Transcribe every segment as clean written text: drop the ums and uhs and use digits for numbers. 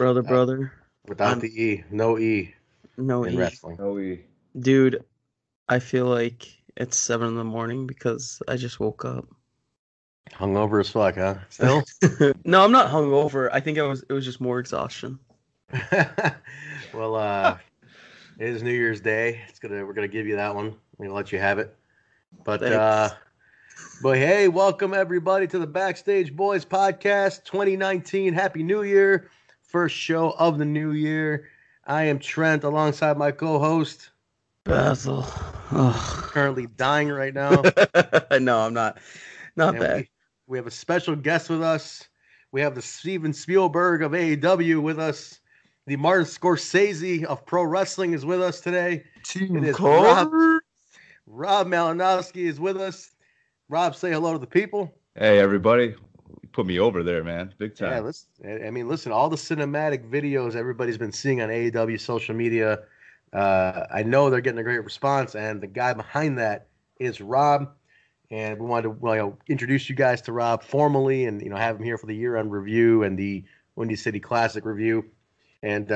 Brother. Without the E. No E No in E. wrestling. No E. Dude, I feel like it's 7 in the morning because I just woke up. Hungover as fuck, huh? Still? No, I'm not hungover. I think it was just more exhaustion. Well, it is New Year's Day. We're gonna give you that one. We're gonna let you have it. But Thanks. but hey, welcome everybody to the Backstage Boys podcast 2019. Happy New Year. First show of the new year. I am Trent alongside my co-host Basil. currently dying right now. No, I'm not. Not And bad. we have a special guest with us. We have the Steven Spielberg of AAW with us. The Martin Scorcese of Pro Wrestling is with us today. It is Rob Malinowski is with us. Rob, say hello to the people. Hey, everybody. You put me over there, man. Big time. Yeah, listen, all the cinematic videos everybody's been seeing on AAW social media, I know they're getting a great response, and the guy behind that is Rob. And we wanted to introduce you guys to Rob formally and have him here for the year-end review and the Windy City Classic review. And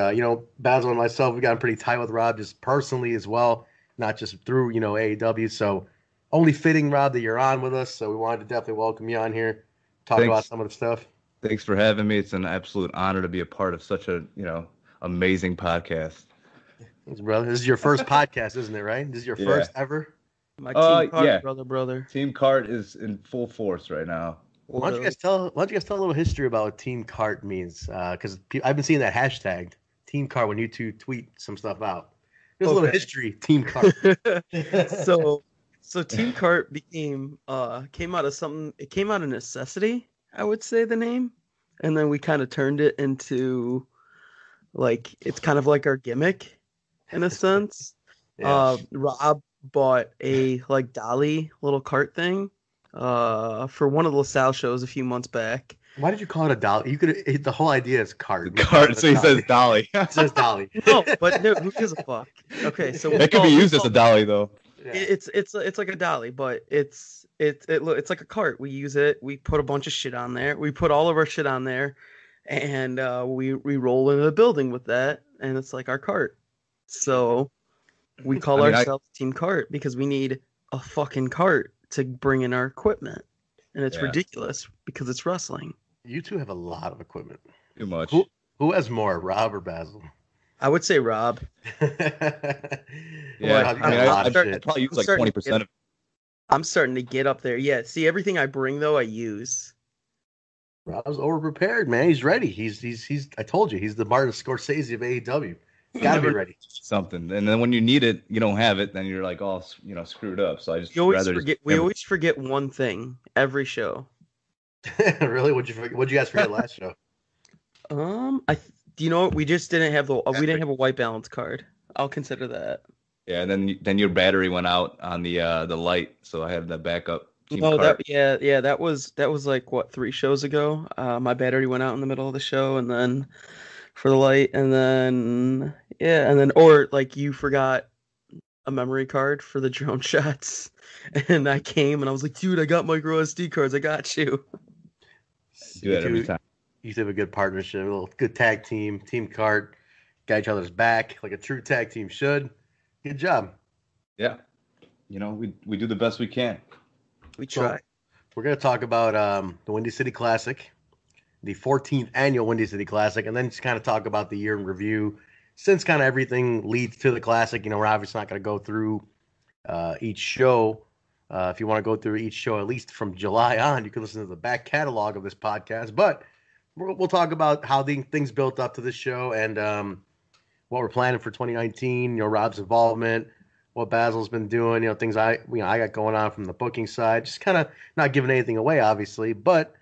Basil and myself, we gotten pretty tight with Rob just personally as well, not just through AAW. So only fitting, Rob, that you're on with us. So we wanted to definitely welcome you on here, talk about some of the stuff. Thanks for having me. It's an absolute honor to be a part of such a amazing podcast. Thanks, brother. This is your first podcast, isn't it? Right? This is your first ever. My team card, yeah. brother. Team Cart is in full force right now. Why don't you guys tell a little history about what Team Cart means? Because I've been seeing that hashtag Team Cart when you two tweet some stuff out. There's a little history, Team Cart. So Team Cart came out of something. It came out of necessity, I would say, the name, and then we kind of turned it into it's kind of like our gimmick in a sense. Yeah. Rob bought a dolly little cart thing for one of the LaSalle shows a few months back. Why did you call it a dolly? The whole idea is cart. Cart, so he says dolly. It says dolly. No, who gives a fuck? Okay, so it could be used as a dolly though. Yeah. It's like a dolly, but it's like a cart. We use it. We put a bunch of shit on there. We put all of our shit on there, and we roll into the building with that, and it's like our cart. So we call ourselves Team Cart because we need a fucking cart to bring in our equipment, and it's ridiculous because it's wrestling. You two have a lot of equipment. Too much. Who has more, Rob or Basil? I would say Rob. Yeah, I probably use like 20% of it. I'm starting to get up there. Yeah, see, everything I bring though, I use. Rob's overprepared, man. He's ready. He's. I told you, he's the Martin Scorcese of AEW. He's gotta be ready. Something, and then when you need it, you don't have it. Then you're like all screwed up. So I just we always forget one thing every show. Really? What'd you forget? What'd you guys forget last show? You know what? We just didn't have we didn't have a white balance card. I'll consider that. Yeah, and then your battery went out on the light, so I had the backup. That was like what, 3 shows ago. My battery went out in the middle of the show, and then for the light, and then you forgot a memory card for the drone shots, and I came and I was like, dude, I got micro SD cards. I got you. Do that every time. You have a good partnership, a little good tag team, Team Cart, got each other's back like a true tag team should. Good job. Yeah, we do the best we can. We try. So, we're gonna talk about the Windy City Classic, the 14th annual Windy City Classic, and then just kind of talk about the year in review. Since kind of everything leads to the Classic, we're obviously not gonna go through each show. If you want to go through each show, at least from July on, you can listen to the back catalog of this podcast. But we'll talk about how things built up to this show and what we're planning for 2019. Rob's involvement, what Basil's been doing. Things I got going on from the booking side. Just kind of not giving anything away, obviously, but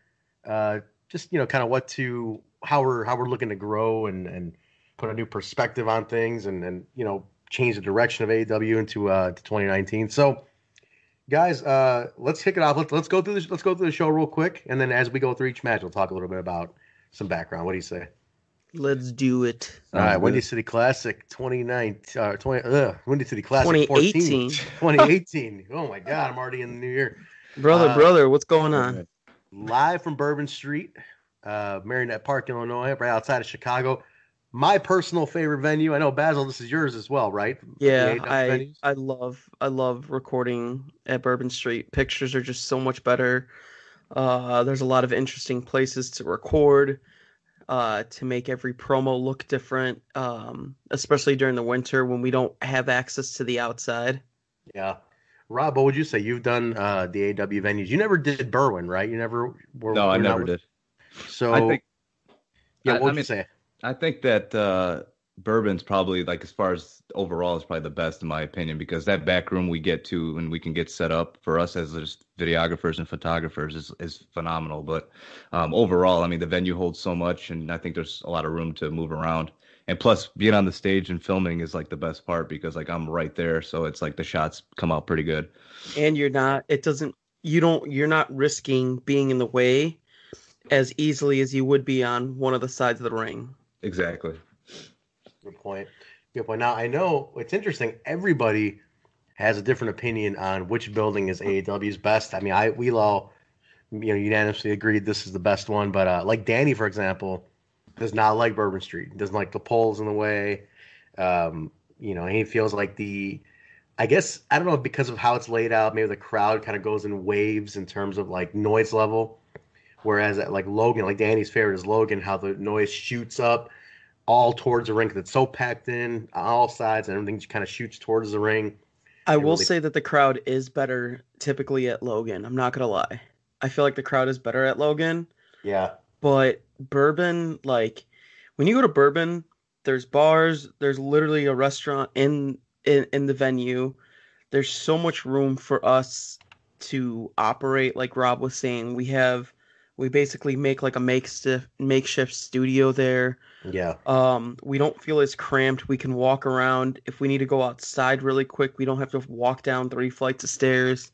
just kind of how we're looking to grow and put a new perspective on things and change the direction of AEW into 2019. So. Guys, let's kick it off. Let's go through the show real quick, and then as we go through each match, we'll talk a little bit about some background. What do you say? Let's do it. All right, Windy City Classic 2019, Windy City Classic 2018. 2018. Oh my God, I'm already in the new year. Brother, what's going on? Live from Bourbon Street, Marionette Park, Illinois, right outside of Chicago. My personal favorite venue. I know Basil, this is yours as well, right? The Yeah, AW I venues. I love recording at Bourbon Street. Pictures are just so much better. There's a lot of interesting places to record, to make every promo look different, especially during the winter when we don't have access to the outside. Yeah. Rob, what would you say? You've done the AW venues. You never did Berwyn, right? You never No, I were not never with. did. I So think yeah, what I would you mean say? I think that bourbon's probably like as far as overall is probably the best in my opinion because that back room we get to and we can get set up for us as just videographers and photographers is phenomenal. But overall, I mean the venue holds so much and I think there's a lot of room to move around. And plus being on the stage and filming is like the best part because like I'm right there, so it's like the shots come out pretty good. And you're not risking being in the way as easily as you would be on one of the sides of the ring. Exactly. Good point. Good point. Now I know it's interesting. Everybody has a different opinion on which building is AEW's best. I mean, we all unanimously agreed this is the best one. But like Danny, for example, does not like Bourbon Street. Doesn't like the poles in the way. He feels like I guess I don't know because of how it's laid out. Maybe the crowd kind of goes in waves in terms of like noise level. Whereas at like Logan, like Danny's favorite is Logan, how the noise shoots up all towards the ring because it's so packed in on all sides and everything just kind of shoots towards the ring. I It will really, say that the crowd is better typically at Logan. I'm not gonna lie. I feel like the crowd is better at Logan, yeah, but Bourbon, like when you go to Bourbon, there's bars, there's literally a restaurant in the venue. There's so much room for us to operate. Like Rob was saying, we basically make like a makeshift studio there. yeah. We don't feel as cramped. We can walk around. If we need to go outside really quick, we don't have to walk down 3 flights of stairs.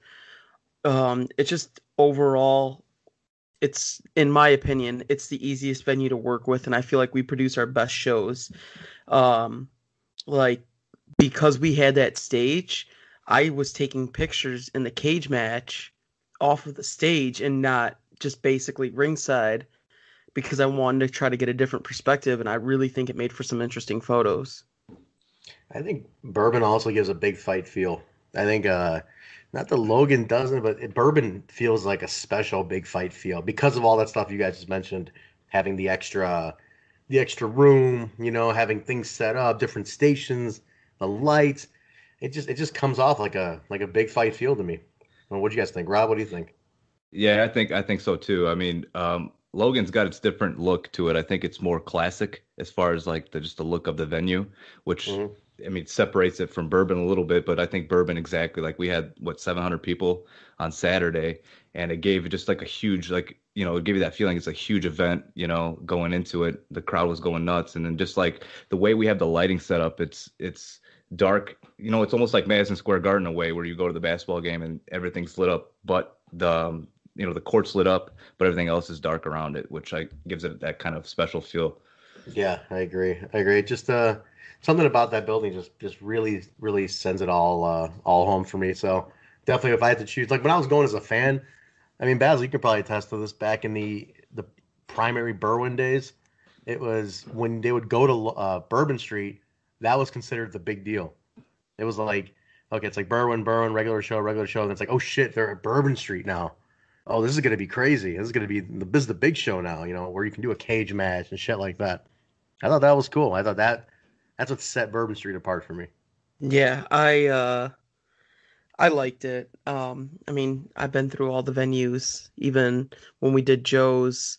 It's just overall, it's in my opinion, it's the easiest venue to work with, and I feel like we produce our best shows. Um, like because we had that stage, I was taking pictures in the cage match off of the stage and not just basically ringside because I wanted to try to get a different perspective, and I really think it made for some interesting photos. I think Bourbon also gives a big fight feel. I think not that Logan doesn't, but Bourbon feels like a special big fight feel because of all that stuff you guys just mentioned, having the extra room, having things set up, different stations, the lights. It just comes off like a big fight feel to me. Well, what do you guys think, Rob? What do you think? Yeah, I think so too. I mean, Logan's got its different look to it. I think it's more classic as far as like just the look of the venue, which Hmm. I mean separates it from Bourbon a little bit. But I think Bourbon exactly like we had 700 people on Saturday, and it gave just like a huge it gave you that feeling it's a huge event. Going into it, the crowd was going nuts, and then just like the way we have the lighting set up, it's dark. It's almost like Madison Square Garden in a way where you go to the basketball game and everything's lit up, but the court's lit up, but everything else is dark around it, which gives it that kind of special feel. Yeah, I agree. I agree. Just something about that building just really really sends it all home for me. So definitely, if I had to choose, like when I was going as a fan, I mean, Basil, you could probably attest to this. Back in the primary Berwyn days, it was when they would go to Bourbon Street, that was considered the big deal. It was like, okay, it's like Berwyn, regular show, and it's like, oh shit, they're at Bourbon Street now. Oh, this is gonna be crazy. This is the big show now, where you can do a cage match and shit like that. I thought that was cool. I thought that's what set Bourbon Street apart for me. Yeah, I liked it. I mean, I've been through all the venues, even when we did Joe's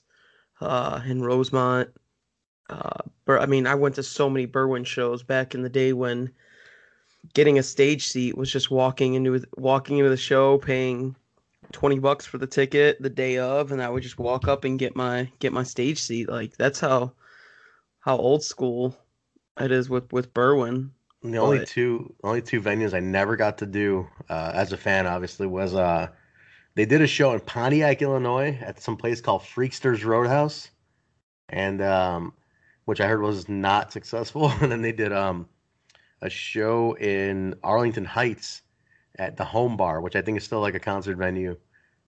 in Rosemont. I mean, I went to so many Berwyn shows back in the day when getting a stage seat was just walking into the show, paying $20 for the ticket the day of, and I would just walk up and get my stage seat. Like that's how old school it is with Berwyn. And the only But two venues I never got to do as a fan, obviously, was they did a show in Pontiac, Illinois, at some place called Freaksters Roadhouse, and which I heard was not successful. And then they did a show in Arlington Heights at the Home Bar, which I think is still like a concert venue,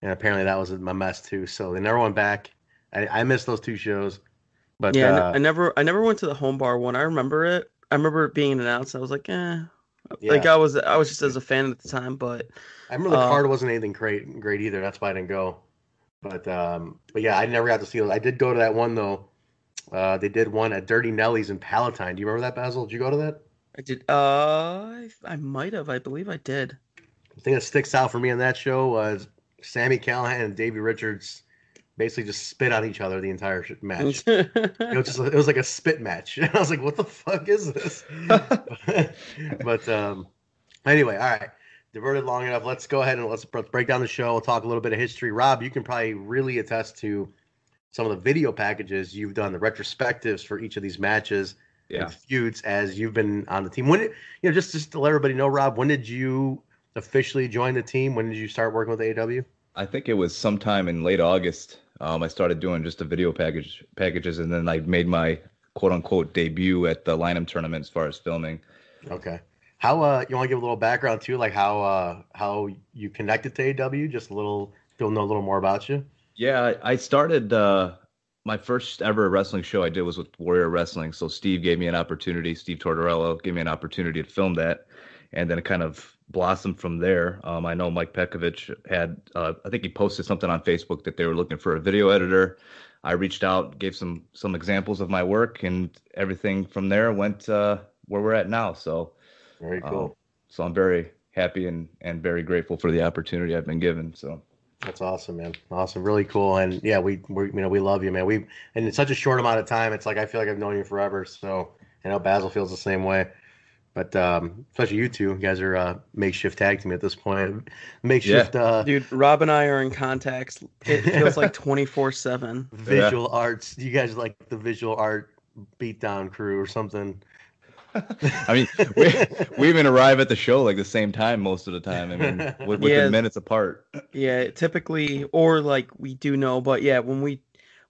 and apparently that was a mess too. So they never went back. I missed those two shows. But Yeah, I never went to the home bar one. I remember it. I remember it being announced. I was like, like yeah, I was just as a fan at the time, but I remember the card wasn't anything great either. That's why I didn't go. But yeah, I never got to see those. I did go to that one though. They did one at Dirty Nelly's in Palatine. Do you remember that, Basil? Did you go to that? I did. I might have. I believe I did. The thing that sticks out for me on that show was Sami Callihan and Davey Richards basically just spit on each other the entire match. It was like a spit match. I was like, what the fuck is this? but anyway, all right. Diverted long enough. Let's go ahead and let's break down the show. We'll talk a little bit of history. Rob, you can probably really attest to some of the video packages you've done, the retrospectives for each of these matches and feuds as you've been on the team. When just to let everybody know, Rob, when did you officially join the team? When did you start working with AAW? I think it was sometime in late August. I started doing just the video packages, and then I made my quote unquote debut at the Lineham tournament as far as filming. Okay. How you want to give a little background too, like how you connected to AEW? Just a little, to know a little more about you. Yeah, I started my first ever wrestling show I did was with Warrior Wrestling. So Steve gave me an opportunity. Steve Tortorello gave me an opportunity to film that, and then it kind of blossomed from there. I know Mike Pekovich had, I think he posted something on Facebook that they were looking for a video editor. I reached out, gave some examples of my work, and everything from there went where we're at now. So. Very cool. So I'm very happy and very grateful for the opportunity I've been given. So that's awesome, man. Awesome, really cool. And yeah, we love you, man. And in such a short amount of time, it's like I feel like I've known you forever. So I know Basil feels the same way. But especially you two, you guys are makeshift tag team at this point. Makeshift. Yeah. Dude, Rob and I are in contacts. It feels like 24/7. Visual arts. You guys are like the visual art beatdown crew or something. I mean, we even arrive at the show like the same time most of the time. I mean, within minutes apart. Yeah, typically, or like we do know, but yeah, when we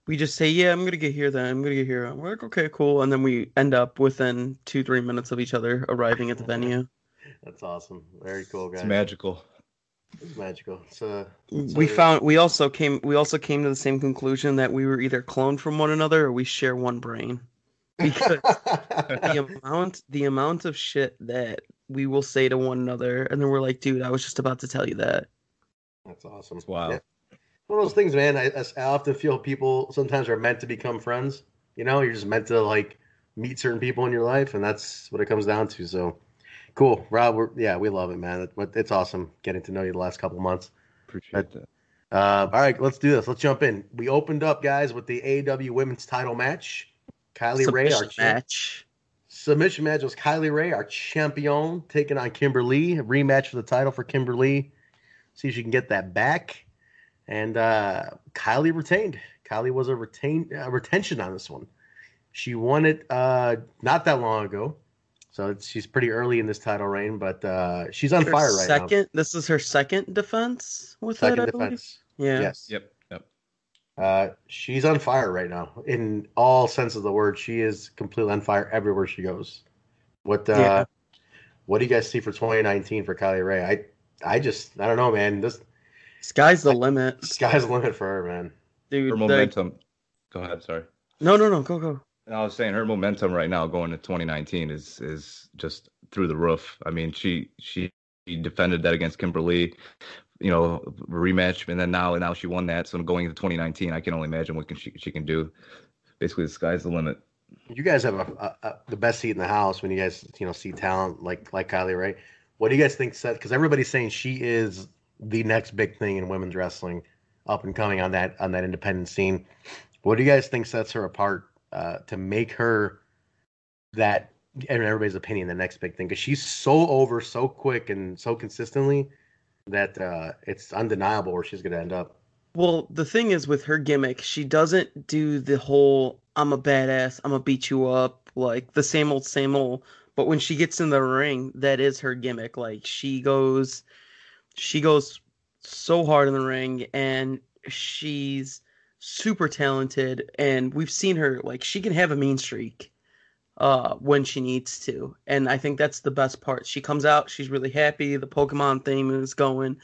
just say, yeah, I'm gonna get here, then I'm gonna get here. We're like, okay, cool, and then we end up within 2-3 minutes of each other arriving at the venue. That's awesome. Very cool, guys. It's magical. It's magical. We also came to the same conclusion that we were either cloned from one another or we share one brain. Because the amount of shit that we will say to one another, and then we're like, dude, I was just about to tell you that. That's awesome. Wow. Yeah. One of those things, man. I often feel people sometimes are meant to become friends. You're just meant to like meet certain people in your life, and that's what it comes down to. So cool, Rob. We love it, man. It's awesome getting to know you the last couple months. Appreciate that. All right, let's do this. Let's jump in. We opened up, guys, with the AEW Women's Title match. Kylie Ray, our submission match was Kylie Ray, our champion, taking on Kimberly. A rematch for the title for Kimberly. See if she can get that back. And Kylie retained. Kylie was a retention on this one. She won it not that long ago. So she's pretty early in this title reign, but she's on fire right now. This is her second defense with second defense. Yeah. Yes. Yep. She's on fire right now in all sense of the word. She is completely on fire everywhere she goes. What do you guys see for 2019 for Kylie Ray? I don't know, man. This sky's the limit. Sky's the limit for her, man. Dude, her momentum. Go ahead. Sorry. No. Go. I was saying her momentum right now going to 2019 is just through the roof. I mean, she defended that against Kimberly. Rematch, and then now she won that. So going into 2019, I can only imagine what she can do. Basically, the sky's the limit. You guys have the best seat in the house when you guys see talent like Kylie Ray. What do you guys think? Because everybody's saying she is the next big thing in women's wrestling, up and coming on that independent scene. What do you guys think sets her apart to make her that, in everybody's opinion, the next big thing? Because she's so over so quick and so consistently that it's undeniable where she's going to end up. Well, the thing is with her gimmick, she doesn't do the whole I'm a badass, I'm going to beat you up, like the same old. But when she gets in the ring, that is her gimmick. Like she goes so hard in the ring, and she's super talented, and we've seen her, like, she can have a mean streak when she needs to, and I think that's the best part. She comes out, she's really happy, the Pokemon theme is going,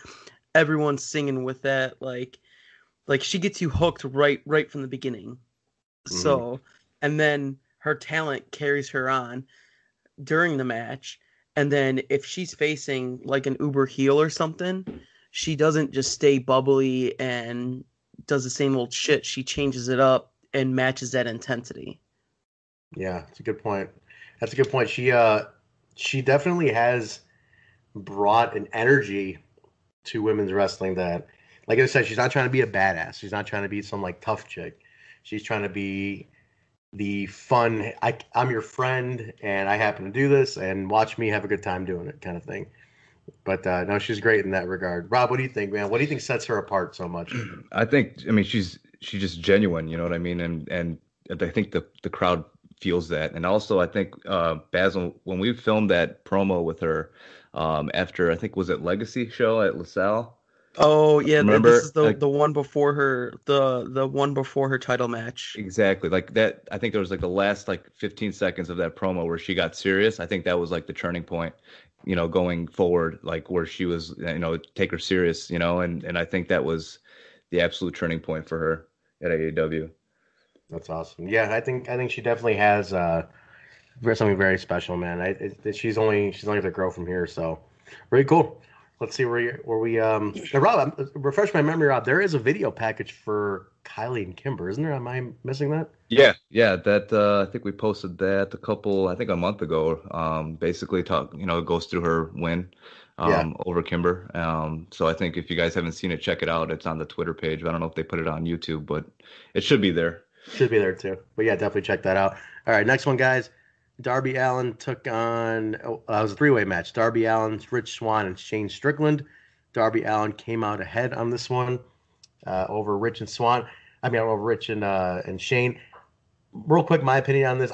everyone's singing with that, like she gets you hooked right from the beginning. Mm-hmm. So and then her talent carries her on during the match. And then if she's facing like an uber heel or something, she doesn't just stay bubbly and does the same old shit. She changes it up and matches that intensity. Yeah, that's a good point. That's a good point. She definitely has brought an energy to women's wrestling that, like I said, she's not trying to be a badass. She's not trying to be some like tough chick. She's trying to be the fun. I'm your friend, and I happen to do this, and watch me have a good time doing it, kind of thing. But no, she's great in that regard. Rob, what do you think, man? What do you think sets her apart so much? I mean, she's just genuine, you know what I mean? And I think the crowd feels that. And also, I think Basil, when we filmed that promo with her after, I think, was it Legacy show at LaSalle? Oh yeah, this Remember? is the one before her the one before her title match. Exactly. Like that, I think there was like the last like 15 seconds of that promo where she got serious. I think that was like the turning point, going forward, like where she was, take her serious, and I think that was the absolute turning point for her at AAW. That's awesome. Yeah, I think she definitely has something very special, man. She's only to grow from here, so very cool. Let's see where we now, Rob, refresh my memory, Rob. There is a video package for Kylie and Kimber, isn't there? Am I missing that? Yeah, that I think we posted that I think a month ago. Basically it goes through her win Yeah, over Kimber. So I think if you guys haven't seen it, check it out. It's on the Twitter page. I don't know if they put it on YouTube, but it should be there. should be there too. But yeah, definitely check that out. All right, next one, guys. Darby Allin took on. It was a three-way match. Darby Allin, Rich Swann, and Shane Strickland. Darby Allin came out ahead on this one over Rich and Swann. I mean, over Rich and Shane. Real quick, my opinion on this.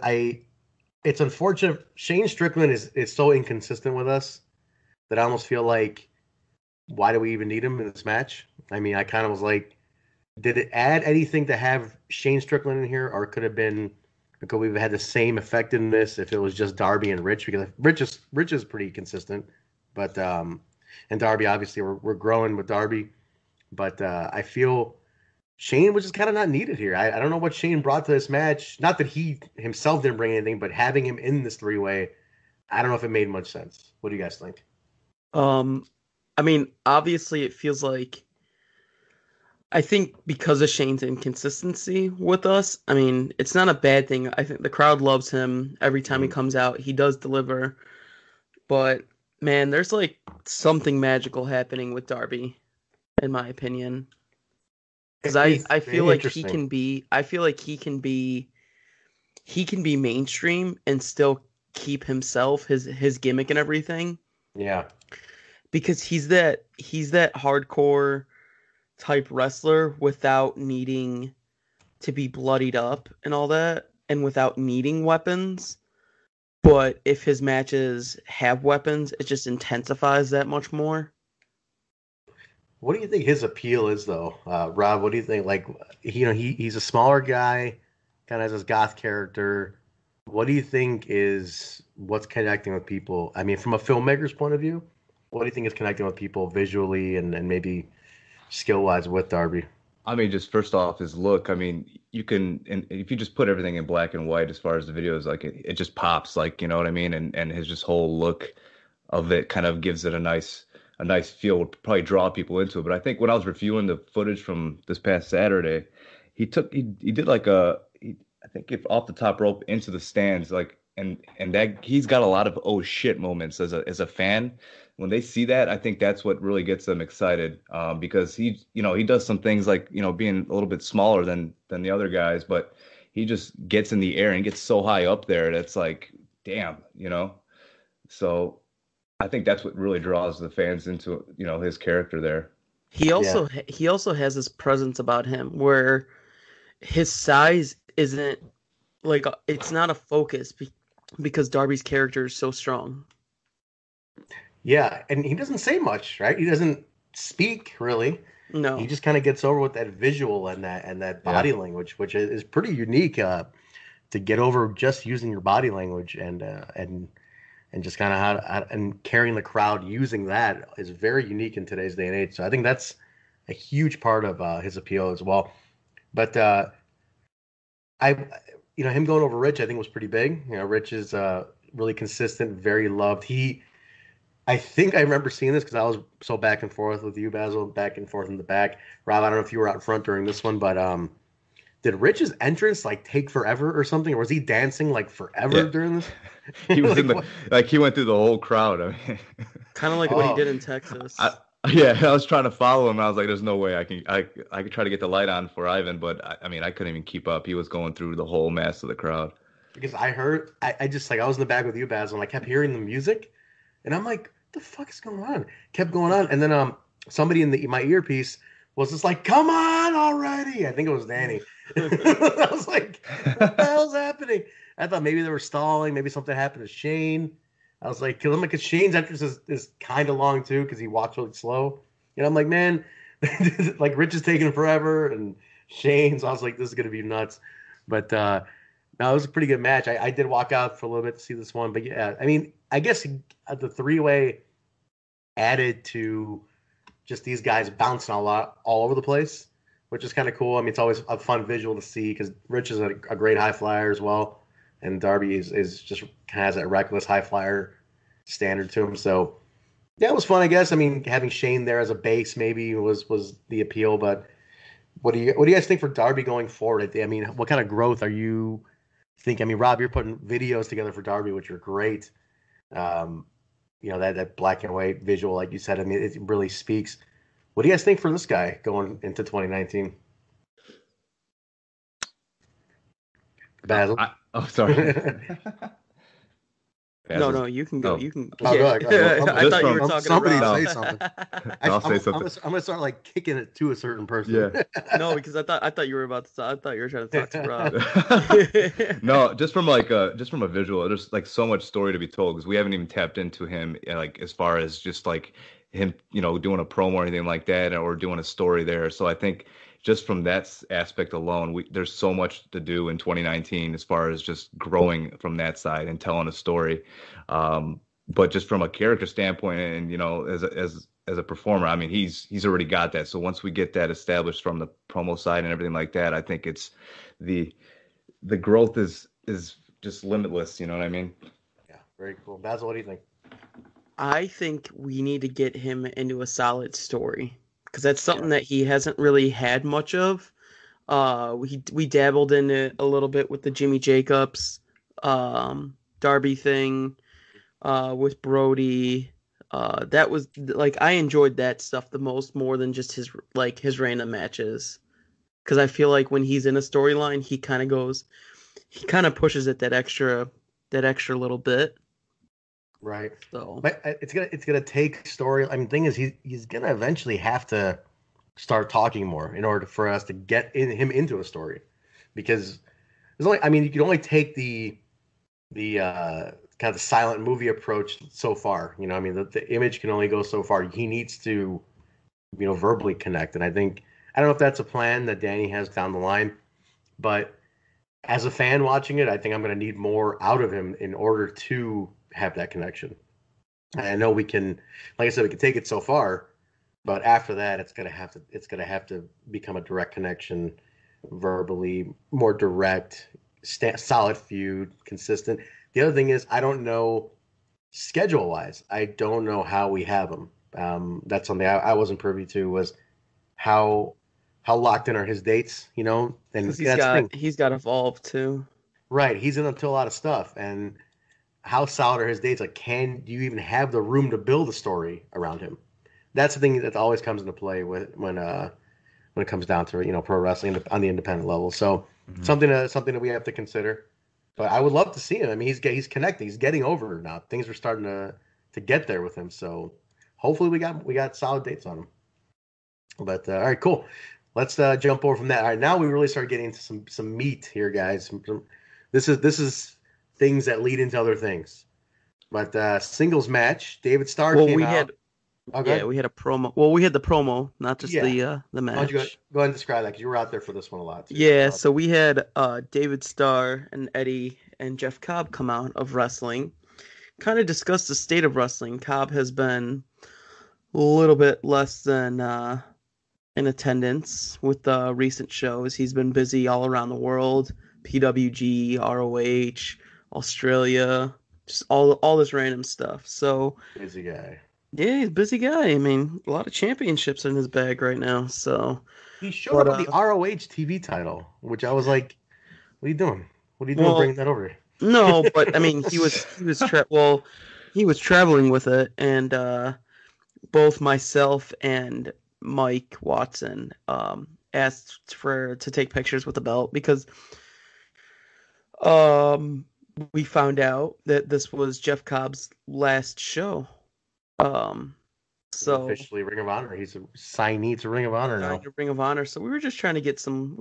It's unfortunate. Shane Strickland is so inconsistent with us that I almost feel like, why do we even need him in this match? I mean, I kind of was like, did it add anything to have Shane Strickland in here, or could we have had the same effectiveness if it was just Darby and Rich? Because Rich is pretty consistent, but and Darby, obviously we're growing with Darby, but I feel Shane was just kind of not needed here. I don't know what Shane brought to this match. Not that he himself didn't bring anything, but having him in this three-way, I don't know if it made much sense. What do you guys think? I mean, obviously it feels like I think because of Shane's inconsistency with us, I mean, it's not a bad thing. I think the crowd loves him every time he comes out. He does deliver. But man, there's like something magical happening with Darby, in my opinion. Because I feel like he can be mainstream and still keep himself, his gimmick and everything. Yeah. Because he's that hardcore type wrestler without needing to be bloodied up and all that, and without needing weapons. But if his matches have weapons, it just intensifies that much more. What do you think his appeal is, though, Rob? What do you think? Like, he's a smaller guy, kind of has this goth character. What do you think is what's connecting with people? I mean, from a filmmaker's point of view, what do you think is connecting with people visually and maybe skill-wise with Darby? I mean, just first off, his look. I mean, you can, and if you just put everything in black and white as far as the videos, like it just pops, like, you know what I mean? And his just whole look of it kind of gives it a nice feel, would probably draw people into it. But I think when I was reviewing the footage from this past Saturday, he did like I think if off the top rope into the stands, like, and that he's got a lot of oh shit moments as a fan. When they see that, I think that's what really gets them excited, because he does some things like, being a little bit smaller than the other guys, but he just gets in the air and gets so high up there that's like, damn, So I think that's what really draws the fans into, his character there. He also has this presence about him where his size isn't like it's not a focus because Darby's character is so strong. Yeah, and he doesn't say much, right? He doesn't speak really. No. He just kind of gets over with that visual and that body language, which is pretty unique to get over just using your body language and just kind of how and carrying the crowd using that is very unique in today's day and age. So I think that's a huge part of his appeal as well. But him going over Rich, I think was pretty big. Rich is really consistent, very loved. I think I remember seeing this because I was so back and forth with you, Basil, back and forth in the back. Rob, I don't know if you were out front during this one, but did Rich's entrance take forever or something, or was he dancing forever during this? He was he went through the whole crowd. I mean, kind of like what he did in Texas. I was trying to follow him. I was like, "There's no way I could try to get the light on for Ivan," but I couldn't even keep up. He was going through the whole mass of the crowd. Because I heard, I just I was in the back with you, Basil, and I kept hearing the music, and I'm like, "What the fuck is going on?" Kept going on, and then somebody in my earpiece was just like, "Come on already!" I think it was Danny. I was like, "What the hell's happening?" I thought maybe they were stalling, maybe something happened to Shane. I was like, because Shane's entrance is kind of long too, because he walks really slow. And I'm like, man, Rich is taking forever, and Shane's. I was like, this is gonna be nuts. But no, it was a pretty good match. I did walk out for a little bit to see this one, but yeah, I guess the three-way added to just these guys bouncing a lot all over the place, which is kind of cool. It's always a fun visual to see because Rich is a great high flyer as well, and Darby is just kind of has that reckless high flyer standard to him. So yeah, it was fun, I guess. Having Shane there as a base maybe was the appeal. But what do you guys think for Darby going forward? What kind of growth are you thinking? Rob, you're putting videos together for Darby, which are great. That black and white visual, like you said, it really speaks. What do you guys think for this guy going into 2019? Basil? Sorry. No, you can go. Oh. You can. Oh, Yeah. go ahead. I thought you were talking somebody about. say something. I'll say something. I'm gonna start kicking it to a certain person. Yeah. No, because I thought you were about to. I thought you were trying to talk to Rob. No, just from a visual, there's so much story to be told because we haven't even tapped into him as far as just him, doing a promo or anything like that, or doing a story there. So I think just from that aspect alone, there's so much to do in 2019 as far as just growing from that side and telling a story. But just from a character standpoint, and as a performer, he's already got that. So once we get that established from the promo side and everything like that, I think it's the growth is just limitless. You know what I mean? Yeah, very cool. Basil, what do you think? I think we need to get him into a solid story because that's something that he hasn't really had much of. We dabbled in it a little bit with the Jimmy Jacobs Darby thing with Brody. That was I enjoyed that stuff the most, more than just his random matches, because I feel like when he's in a storyline, he kind of pushes it that extra little bit. Right. So, but it's gonna take story. Thing is, he's gonna eventually have to start talking more in order for us to get him into a story, because there's only. You can only take the kind of the silent movie approach so far. The image can only go so far. He needs to, verbally connect, and I don't know if that's a plan that Danny has down the line, but as a fan watching it, I think I'm going to need more out of him in order to have that connection. And I know we can, like I said, we can take it so far, but after that, it's gonna have to become a direct connection, verbally, more direct, solid feud, consistent. The other thing is, I don't know schedule wise. I don't know how we have him. That's something I wasn't privy to, was how locked in are his dates. And he's got Evolve too. Right, he's into a lot of stuff, and how solid are his dates? Do you even have the room to build a story around him? That's the thing that always comes into play when it comes down to pro wrestling on the independent level. So something that we have to consider. But I would love to see him. He's connecting. He's getting over now. Things are starting to get there with him. So hopefully we got solid dates on him. But all right, cool. Let's jump over from that. All right, now we really start getting into some meat here, guys. This is things that lead into other things. But singles match, David Starr came out. We had a promo. Well, we had the promo, not just the match. Why don't you go ahead and describe that, because you were out there for this one a lot too. Yeah, so we had David Starr and Eddie and Jeff Cobb come out of wrestling, kind of discuss the state of wrestling. Cobb has been a little bit less than in attendance with the recent shows. He's been busy all around the world PWG, ROH, Australia, just all this random stuff. So Busy guy. yeah, he's a busy guy. I mean, a lot of championships in his bag right now. So, He showed but up on the ROH TV title, which I was like, "What are you doing? What are you doing well, bringing that over?" no, but I mean, he was traveling with it, and both myself and Mike Watson asked to take pictures with the belt because um we found out that this was Jeff Cobb's last show. Um, He's so officially Ring of Honor. He's a signee to Ring of Honor now. Ring of Honor. So we were just trying to get some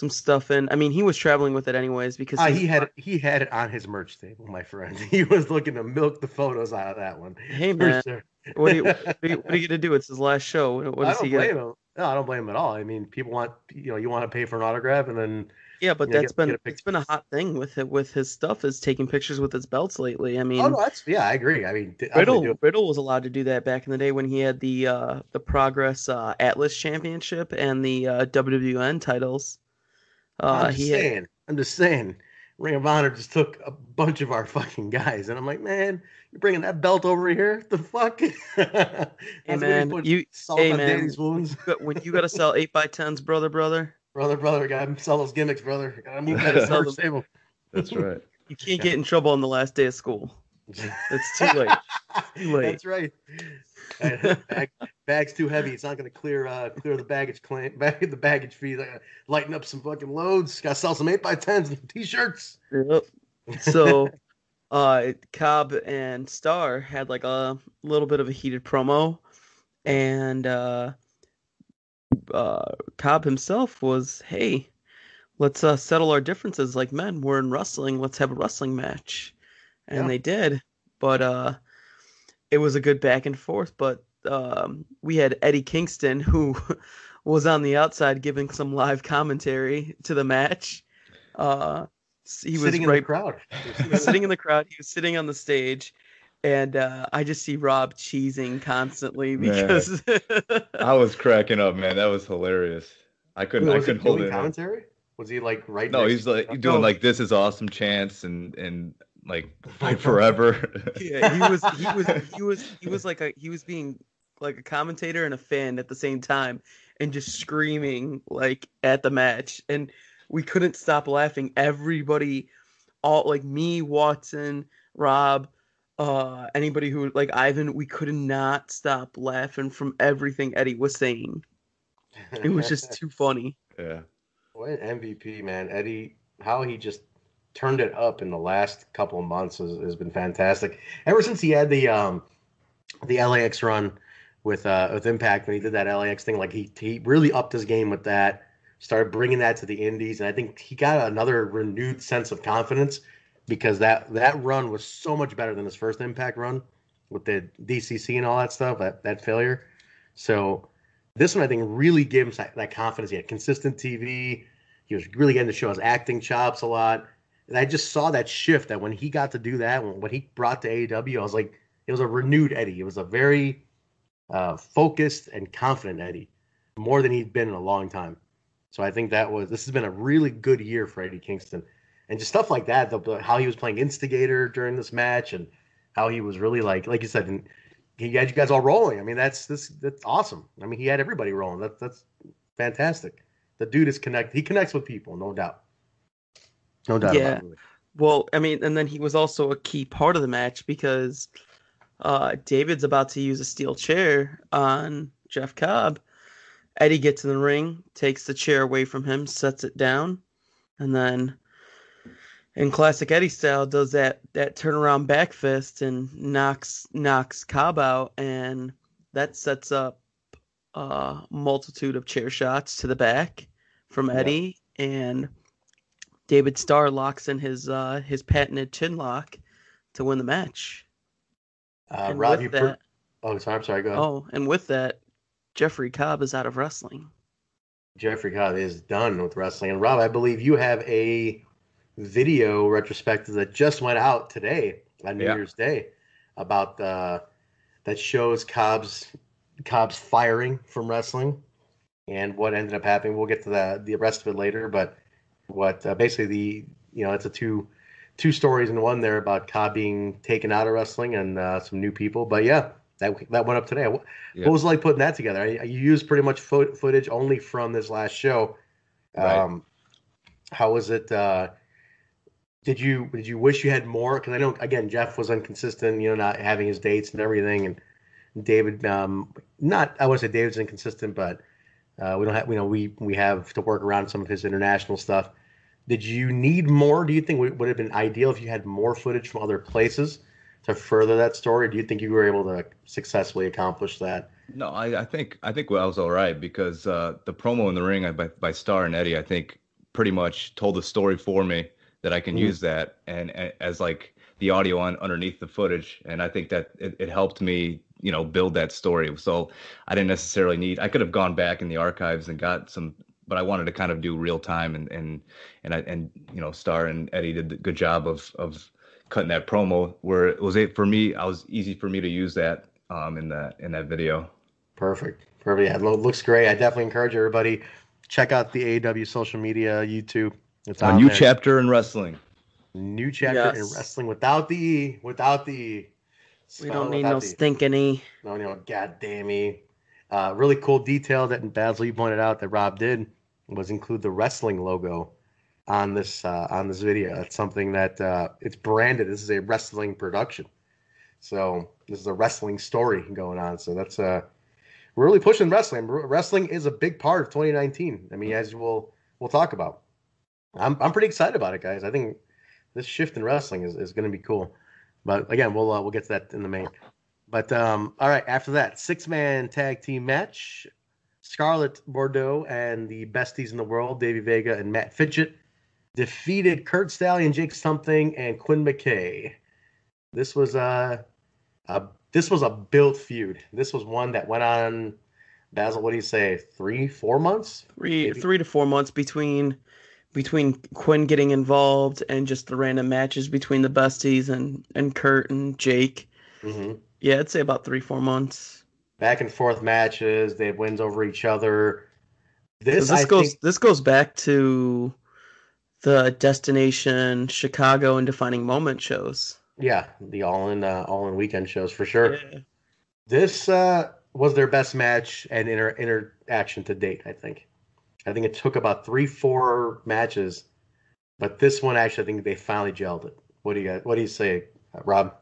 stuff in. I mean, he was traveling with it anyways because He had it on his merch table, my friend. He was looking to milk the photos out of that one. Hey for man, sure. what are you gonna do? It's his last show. What I is don't he blame gonna? him. No, I don't blame him at all. I mean, people want you want to pay for an autograph and then Yeah, but get a it's picture. been a hot thing with his stuff is taking pictures with his belts lately. I Oh mean, no, I agree. I mean, definitely do it. Riddle was allowed to do that back in the day when he had the Progress Atlas Championship and the WWN titles. I'm just He had, saying. I'm just saying. Ring of Honor just took a bunch of our fucking guys, and I'm like, man, you're bringing that belt over here? The fuck? That's hey when man, put you salt hey on man, Danny's wounds. when you gotta sell 8x10s, brother, Brother, gotta sell those gimmicks, brother. Gotta move gotta that sell merch them. table. That's right. You can't get in trouble on the last day of school. It's too late. Too late. That's right. Bag's too heavy. It's not going to clear the baggage the baggage fee. Lighten up some fucking loads. Got to sell some 8x10s and t-shirts. Yep. So, Cobb and Starr had like a little bit of a heated promo, and Cobb himself was, "Hey, let's settle our differences like men. We're in wrestling. Let's have a wrestling match," and Yeah. they did. But it was a good back and forth. But we had Eddie Kingston who was on the outside giving some live commentary to the match. He was sitting in the crowd. He was sitting in the crowd. He was sitting on the stage, and I just see Rob cheesing constantly because I was cracking up, man. That was hilarious. I couldn't hold it in. Commentary? Was he like right? No, he's like doing like "This is awesome" chants and like "Fight forever." Yeah, he was being like a commentator and a fan at the same time, and just screaming like at the match, and we couldn't stop laughing. Everybody, all like me, Watson, Rob, anybody who like Ivan, we could not stop laughing from everything Eddie was saying. It was just too funny. Yeah. What an MVP, man. Eddie, how he just turned it up in the last couple of months has been fantastic. Ever since he had the LAX run with Impact, when he did that LAX thing, like he really upped his game with that, started bringing that to the indies, and I think he got another renewed sense of confidence because that run was so much better than his first Impact run with the DCC and all that stuff, that failure. So this one, I think, really gave him that confidence. He had consistent TV. He was really getting to show his acting chops a lot. And I just saw that shift that when he got to do that, when he brought to AEW, I was like, it was a renewed Eddie. It was a very focused and confident Eddie, more than he'd been in a long time. So I think this has been a really good year for Eddie Kingston. And just stuff like that, how he was playing instigator during this match and how he was really like you said, he had you guys all rolling. I mean, that's awesome. I mean, he had everybody rolling. That's fantastic. The dude is he connects with people, no doubt. No doubt about it. Well, I mean, and then he was also a key part of the match because David's about to use a steel chair on Jeff Cobb. Eddie gets in the ring, takes the chair away from him, sets it down, and then in classic Eddie style does that turnaround back fist and knocks Cobb out, and that sets up a multitude of chair shots to the back from Eddie, and David Starr locks in his patented chin lock to win the match. Rob, I'm sorry, go ahead. Oh, and with that, Jeffrey Cobb is out of wrestling. Jeffrey Cobb is done with wrestling. And Rob, I believe you have a video retrospective that just went out today on New Year's Day about that shows Cobb's firing from wrestling. and what ended up happening. We'll get to the rest of it later, but what basically it's a two stories in one there about Cobb being taken out of wrestling and some new people. But yeah, that went up today. What was it like putting that together? You used pretty much footage only from this last show. Right. How was it? Did you wish you had more? Because I know again Jeff was inconsistent, not having his dates and everything, and David, not I wouldn't say David's inconsistent, but we don't have we have to work around some of his international stuff. Did you need more? Do you think it would have been ideal if you had more footage from other places to further that story? Do you think you were able to successfully accomplish that? No, I think I was all right because the promo in the ring by Starr and Eddie, I think pretty much told the story for me that I can use that and as like the audio underneath the footage, and I think that it helped me build that story. So I didn't necessarily I could have gone back in the archives and got some, but I wanted to kind of do real time and Starr and Eddie did a good job of cutting that promo where it was easy for me to use that in that video. Perfect. Yeah, it looks great. I definitely encourage everybody check out the AAW social media, YouTube. It's a new chapter in wrestling. New chapter in wrestling without the E. We don't need no stinking E. No, goddamn E. Really cool detail that Basil, you pointed out that Rob did was include the wrestling logo on this video. That's something that it's branded. This is a wrestling production. So this is a wrestling story going on. So that's we're really pushing wrestling. Wrestling is a big part of 2019. I mean, as we'll talk about. I'm pretty excited about it, guys. I think this shift in wrestling is going to be cool. But again, we'll get to that in the main. But all right, after that, 6-man tag team match. Scarlett Bordeaux and the besties in the world, Davey Vega and Matt Fitchett, defeated Kurt Stallion, Jake Something, and Quinn McKay. This was a built feud. This was one that went on. Basil, what do you say? 3-4 months? Three to 4 months between Quinn getting involved and just the random matches between the besties and Kurt and Jake. Mm-hmm. Yeah, I'd say about 3-4 months. Back and forth matches. They had wins over each other. This goes back to the Destination Chicago and Defining Moment shows. Yeah, the all in weekend shows for sure. Yeah. This was their best match and interaction to date, I think. I think it took about 3-4 matches, but this one actually I think they finally gelled it. What do you say, Rob?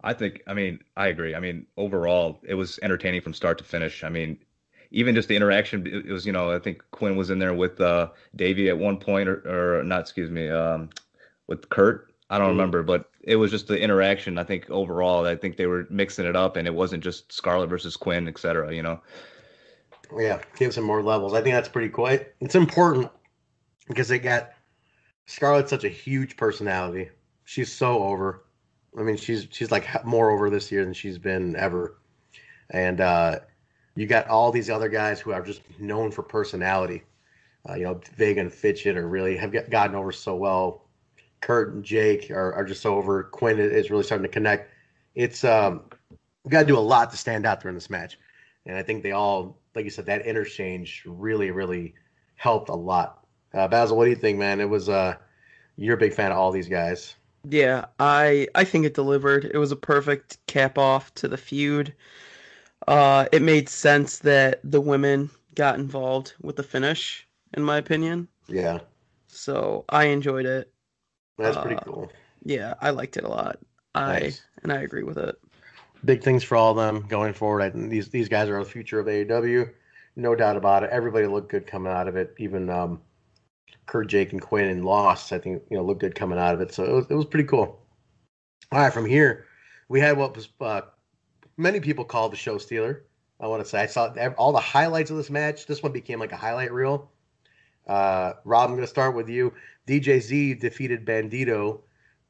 I agree. I mean, overall, it was entertaining from start to finish. I mean, even just the interaction, it was, I think Quinn was in there with Davey at one point, or not, excuse me, with Kurt. I don't remember, but it was just the interaction. I think overall, I think they were mixing it up, and it wasn't just Scarlett versus Quinn, et cetera, Yeah, gives them more levels. I think that's pretty cool. It's important because they got Scarlett's such a huge personality. She's so over. I mean, she's like more over this year than she's been ever. And you got all these other guys who are just known for personality. Vega and Fitchett have gotten over so well. Kurt and Jake are just so over. Quinn is really starting to connect. It's you got to do a lot to stand out during this match. And I think they all, like you said, that interchange really, really helped a lot. Basil, what do you think, man? It was you're a big fan of all these guys. Yeah, I think it delivered. It was a perfect cap off to the feud. It made sense that the women got involved with the finish, in my opinion. Yeah. So I enjoyed it. That's pretty cool. Yeah, I liked it a lot. Nice. I agree with it. Big things for all of them going forward. I think these guys are the future of AEW, no doubt about it. Everybody looked good coming out of it. Even Kurt, Jake, and Quinn and Lost, I think, looked good coming out of it. So it was pretty cool. All right, from here, we had what was many people called the show stealer. I want to say I saw all the highlights of this match. This one became like a highlight reel. Rob, I'm going to start with you. DJZ defeated Bandito.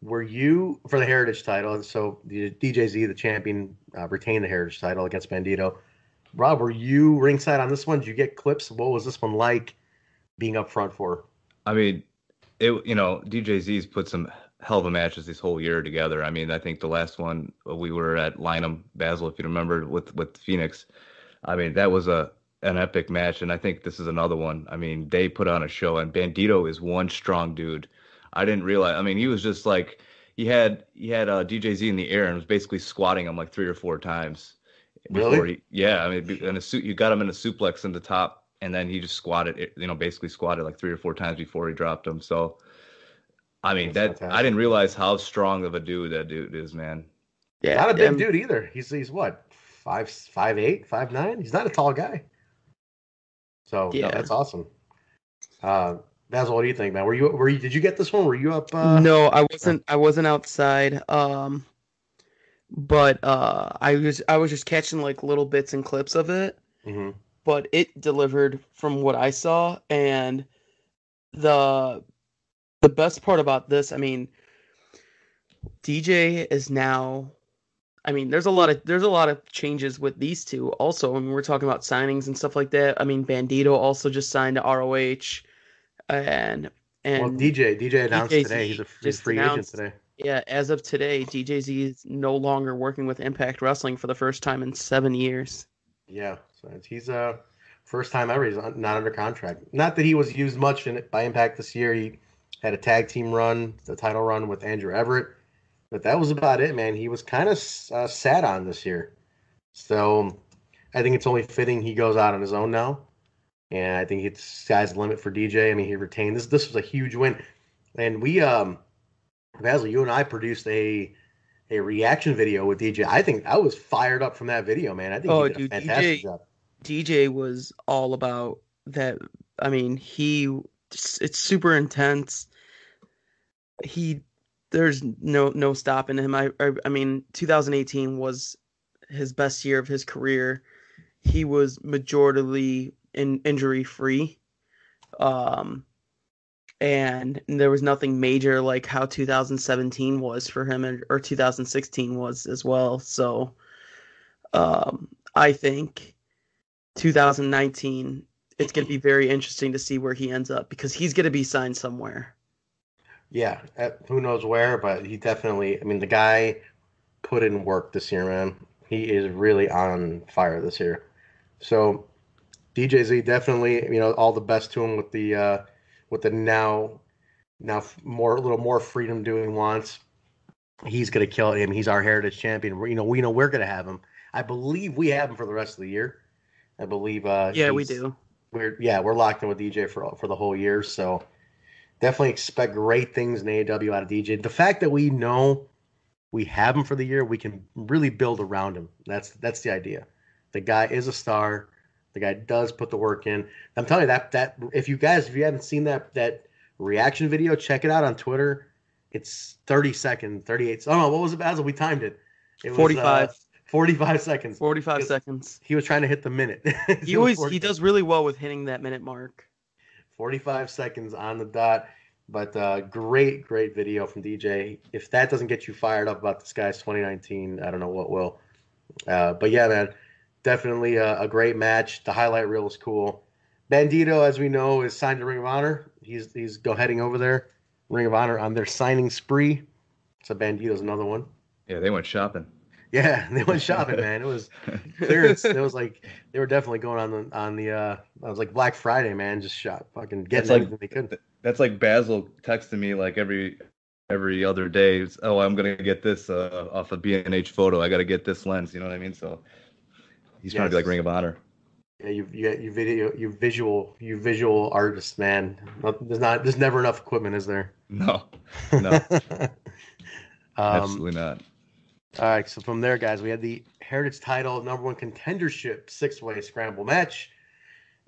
Were you for the Heritage title? And so the DJZ, the champion, retained the Heritage title against Bandito. Rob, were you ringside on this one? Did you get clips? What was this one like being up front for? I mean, DJZ's put some hell of a matches this whole year together. I mean, I think the last one we were at Lynham, Basil, if you remember, with Phoenix. I mean, that was an epic match, and I think this is another one. I mean, they put on a show, and Bandito is one strong dude. I didn't realize. I mean, he was just like he had DJZ in the air and was basically squatting him like 3 or 4 times before Really? yeah. I mean, in a suit, you got him in a suplex in the top, and then he just squatted, basically squatted like 3 or 4 times before he dropped him. So, I mean, That's that I fantastic. didn't realize how strong of a dude that dude is, man. Yeah, Not a big dude either. He's what, 5'8", 5'9"? He's not a tall guy. So no, yeah. that's awesome. Uh, Basil, what do you think, man? Were you did you get this one? Were you up? No, I No. wasn't. I wasn't outside. But I was just catching like little bits and clips of it. Hmm. But it delivered from what I saw, and the the best part about this, I mean, DJ is now. I mean, there's a lot of changes with these two. Also, when we're talking about signings and stuff like that, I mean, Bandito also just signed to ROH, and Well, and DJ announced today DJZ he's a just free agent announced, today. yeah, as of today, DJZ is no longer working with Impact Wrestling for the first time in 7 years. Yeah, so he's first time ever. He's not under contract. Not that he was used much by Impact this year. He had a tag team run, the title run with Andrew Everett, but that was about it, man. He was kind of sat on this year. So I think it's only fitting he goes out on his own now. And I think it's sky's the limit for DJ. I mean, he retained this. This was a huge win, and we, Basil, you and I produced a reaction video with DJ. I think I was fired up from that video, man. I think he Oh, did a dude, fantastic job. DJ was all about that. I mean, it's super intense. He there's no stopping him. I mean, 2018 was his best year of his career. He was majorly injury free. Um, and there was nothing major like how 2017 was for him, or 2016 was as well. So, I think 2019, it's going to be very interesting to see where he ends up because he's going to be signed somewhere. Yeah, who knows where, but he definitely. I mean, the guy put in work this year, man. He is really on fire this year. So DJZ definitely, all the best to him with the now more a little more freedom doing wants. He's gonna kill him. He's our heritage champion. We know we're gonna have him. I believe we have him for the rest of the year. I believe Yeah, we he's do. we're locked in with DJ for the whole year. So definitely expect great things in AEW out of DJ. The fact that we know we have him for the year, we can really build around him. That's the idea. The guy is a star. The guy does put the work in. I'm telling you that if you haven't seen that reaction video, check it out on Twitter. It's 30 seconds, 38. Oh no, what was it, Basil? We timed it. It was 45, 45 seconds. 45 Because seconds. he was trying to hit the minute. He It was always he 45, does really well with hitting that minute mark. 45 seconds on the dot. But great video from DJ. If that doesn't get you fired up about this guy's 2019, I don't know what will. But yeah, man, definitely a great match. The highlight reel is cool. Bandito, as we know, is signed to Ring of Honor. He's heading over there, Ring of Honor, on their signing spree. So Bandito's another one. Yeah, they went shopping. Yeah, they went shopping, man. It was clearance. It was like they were definitely going on the. I was like Black Friday, man. Just shop, fucking That's getting like everything they could. that's like Basil texting me like every other day. Oh, I'm gonna get this off of B&H Photo. I gotta get this lens. You know what I mean? So he's trying to be like Yes. Ring of Honor. Yeah, you visual artist, man. There's never enough equipment, is there? No, no, um, absolutely not. all right, so from there, guys, we had the Heritage Title number one contendership six-way scramble match,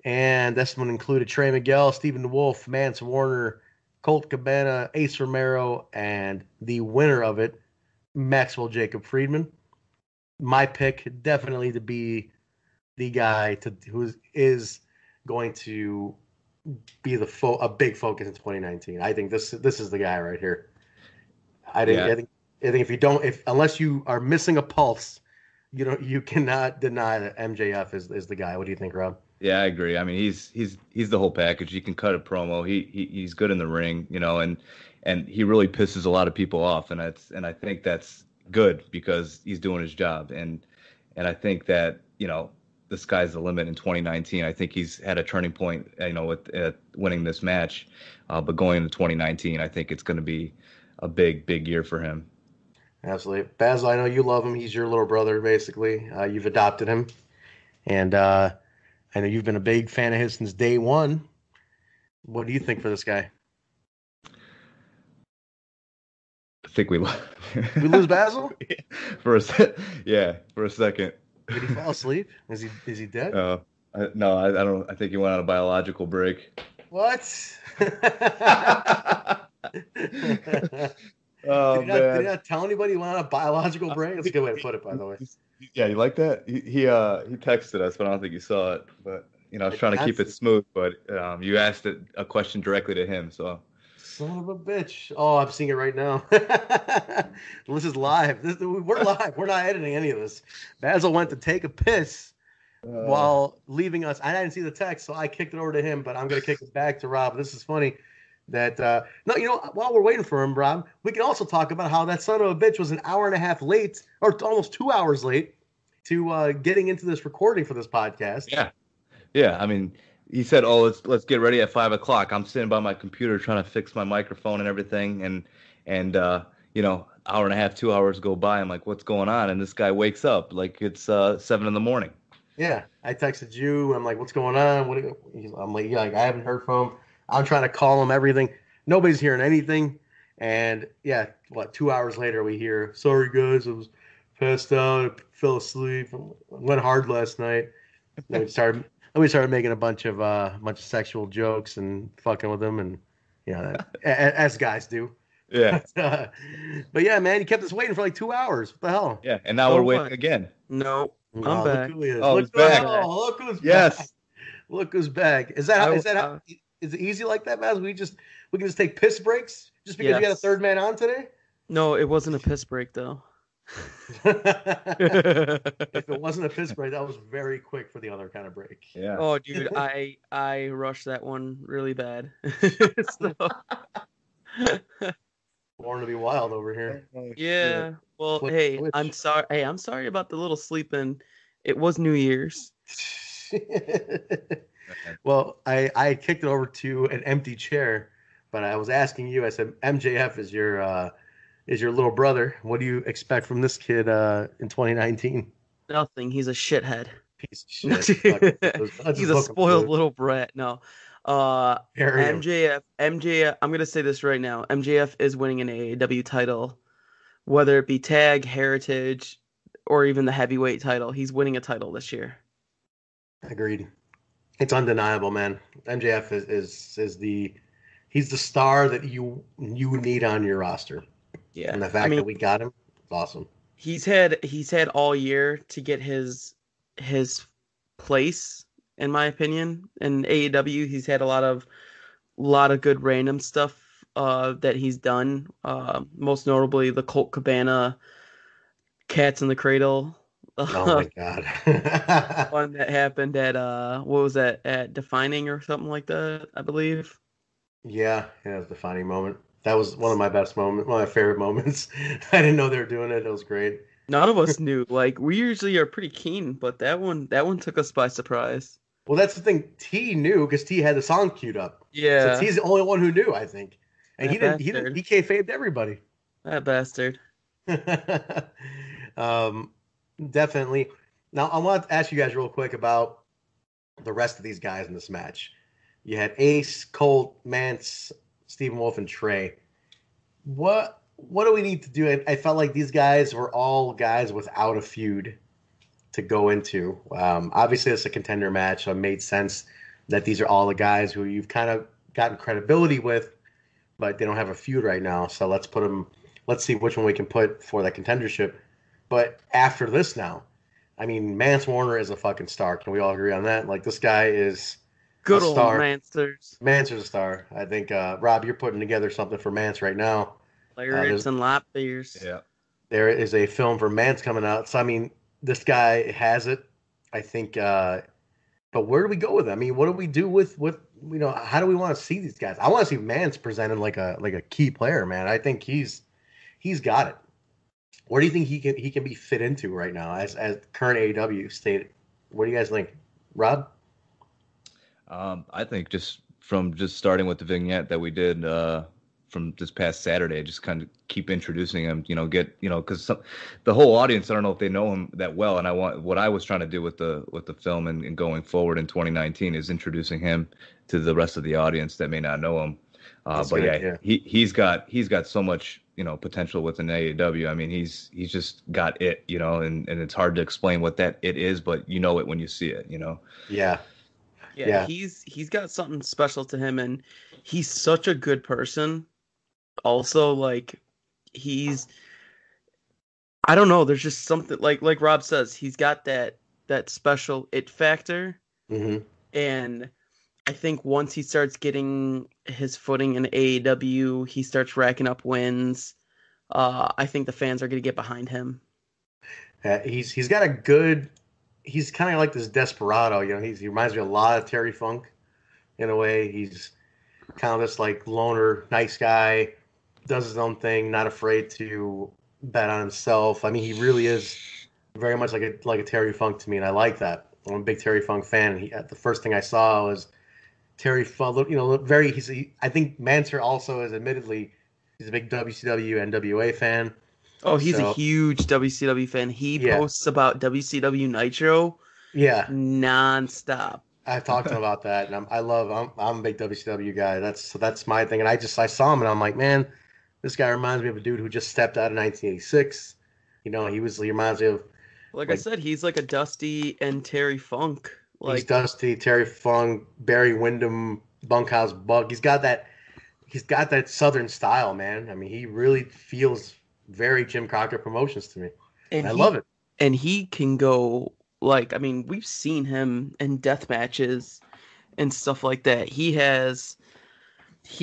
and this one included Trey Miguel, Stephen Wolf, Mance Warner, Colt Cabana, Ace Romero, and the winner of it, Maxwell Jacob Friedman. My pick definitely to be the guy who is going to be a big focus in 2019. I think this is the guy right here. Yeah, I think if you don't, if unless you are missing a pulse, you cannot deny that MJF is the guy. What do you think, Rob? yeah, I agree. I mean, he's the whole package. He can cut a promo. He's good in the ring, and he really pisses a lot of people off, and I think that's good because he's doing his job, and I think that the sky's the limit in 2019. I think he's had a turning point, with winning this match. But going into 2019, I think it's going to be a big, big year for him. Absolutely. Basil, I know you love him. He's your little brother, basically. You've adopted him. And I know you've been a big fan of his since day one. What do you think for this guy? I think we We lose Basil? for a second. Did he fall asleep? Is he dead? No, I don't. I think he went on a biological break. What? Oh, did he not tell anybody he went on a biological break? That's a good way to put it, by the way. Yeah, you like that? He texted us, but I don't think you saw it. But I was trying to keep it smooth, but you asked a question directly to him, so. Son of a bitch! Oh, I'm seeing it right now. This is live. We're live. We're not editing any of this. Basil went to take a piss while leaving us. I didn't see the text, so I kicked it over to him. But I'm gonna kick it back to Rob. This is funny. That no, while we're waiting for him, Rob, we can also talk about how that son of a bitch was an hour and a half late, or almost 2 hours late, to getting into this recording for this podcast. Yeah. I mean, he said, "Oh, let's get ready at 5:00." I'm sitting by my computer trying to fix my microphone and everything, and hour and a half, 2 hours go by. I'm like, "What's going on?" And this guy wakes up like it's 7 a.m. Yeah, I texted you. I'm like, "What's going on?" I'm like, "Yeah, I haven't heard from him." I'm trying to call him, everything. Nobody's hearing anything. And 2 hours later we hear, "Sorry guys, I was passed out, fell asleep, went hard last night." Then we started making a bunch of sexual jokes and fucking with him, and as guys do. Yeah. But yeah, man, he kept us waiting for like 2 hours. What the hell? Yeah, and now we're waiting again. No, I'm back. Look who he is. Oh, he's back. Look who's Yes. back. Look who's back. Is it easy like that, Baz? We can just take piss breaks just because we got a third man on today? No, it wasn't a piss break though. If it wasn't a piss break, that was very quick for the other kind of break. Yeah. Oh, dude, I rushed that one really bad. Born to be wild over here. Yeah. Well, Switch. I'm sorry. Hey, I'm sorry about the little sleeping. It was New Year's. Well, I kicked it over to an empty chair, but I was asking you. I said, MJF is your little brother. What do you expect from this kid in 2019? Nothing. He's a shithead. Piece of shit. He's a spoiled little brat. No. MJF. I'm gonna say this right now. MJF is winning an AAW title, whether it be tag, heritage, or even the heavyweight title. He's winning a title this year. Agreed. It's undeniable, man. MJF is he's the star that you need on your roster. Yeah. And the fact that we got him, it's awesome. He's had all year to get his place, in my opinion. In AEW, he's had a lot of good random stuff that he's done. Most notably the Colt Cabana Cats in the Cradle. Oh my god. One that happened at what was that, at Defining or something like that, I believe. Yeah, it was a defining moment. That was one of my best moments, one of my favorite moments. I didn't know they were doing it. It was great. None of us knew. Like, we usually are pretty keen, but that one took us by surprise. Well, that's the thing. T knew because T had the song queued up. Yeah. So T's the only one who knew, I think. And he kayfabed everybody. That bastard. Definitely. Now, I want to ask you guys real quick about the rest of these guys in this match. You had Ace, Colt, Mance, Stephen Wolf, and Trey. What do we need to do? I felt like these guys were all guys without a feud to go into. Obviously, it's a contender match, so it made sense that these are all the guys who you've kind of gotten credibility with, but they don't have a feud right now. So let's put them. Let's see which one we can put for that contendership. But after this now, I mean, Mance Warner is a fucking star. Can we all agree on that? Like, this guy is good a old star. Mancers. Mancer's a star. I think, Rob, you're putting together something for Mance right now. Lyrics and lap beers. Yeah. There is a film for Mance coming out. So, I mean, this guy has it. I think, but where do we go with it? I mean, what do we do with how do we want to see these guys? I want to see Mance presented like a key player, man. I think he's got it. Where do you think he can be fit into right now as current AEW state What do you guys think, Rob? I think just starting with the vignette that we did from this past Saturday, just kind of keep introducing him, because the whole audience, I don't know if they know him that well, and what I was trying to do with the film and going forward in 2019 is introducing him to the rest of the audience that may not know him. But yeah, he's got so much potential within AAW. I mean, he's just got it, and it's hard to explain what that it is, but you know it when you see it, Yeah, he's got something special to him, and he's such a good person. Also, like, I don't know, there's just something like Rob says, he's got that special it factor. Mm-hmm. And I think once he starts getting his footing in AAW, he starts racking up wins. I think the fans are going to get behind him. He's got a good. He's kind of like this desperado, he reminds me a lot of Terry Funk in a way. He's kind of this like loner, nice guy, does his own thing, not afraid to bet on himself. I mean, he really is very much like a Terry Funk to me, and I like that. I'm a big Terry Funk fan. The first thing I saw was Terry Funk. I think Manser also is admittedly he's a big WCW NWA fan. Oh, he's a huge WCW fan. He posts about WCW Nitro nonstop. I've talked to him about that, and I'm a big WCW guy. That's my thing. And I saw him, and I'm like, man, this guy reminds me of a dude who just stepped out in 1986. He reminds me of. Like I said, he's like a Dusty and Terry Funk. He's Dusty, Terry Funk, Barry Windham, Bunkhouse Buck. He's got that Southern style, man. I mean, he really feels very Jim Crockett Promotions to me. And I love it. And he can go, we've seen him in death matches and stuff like that. He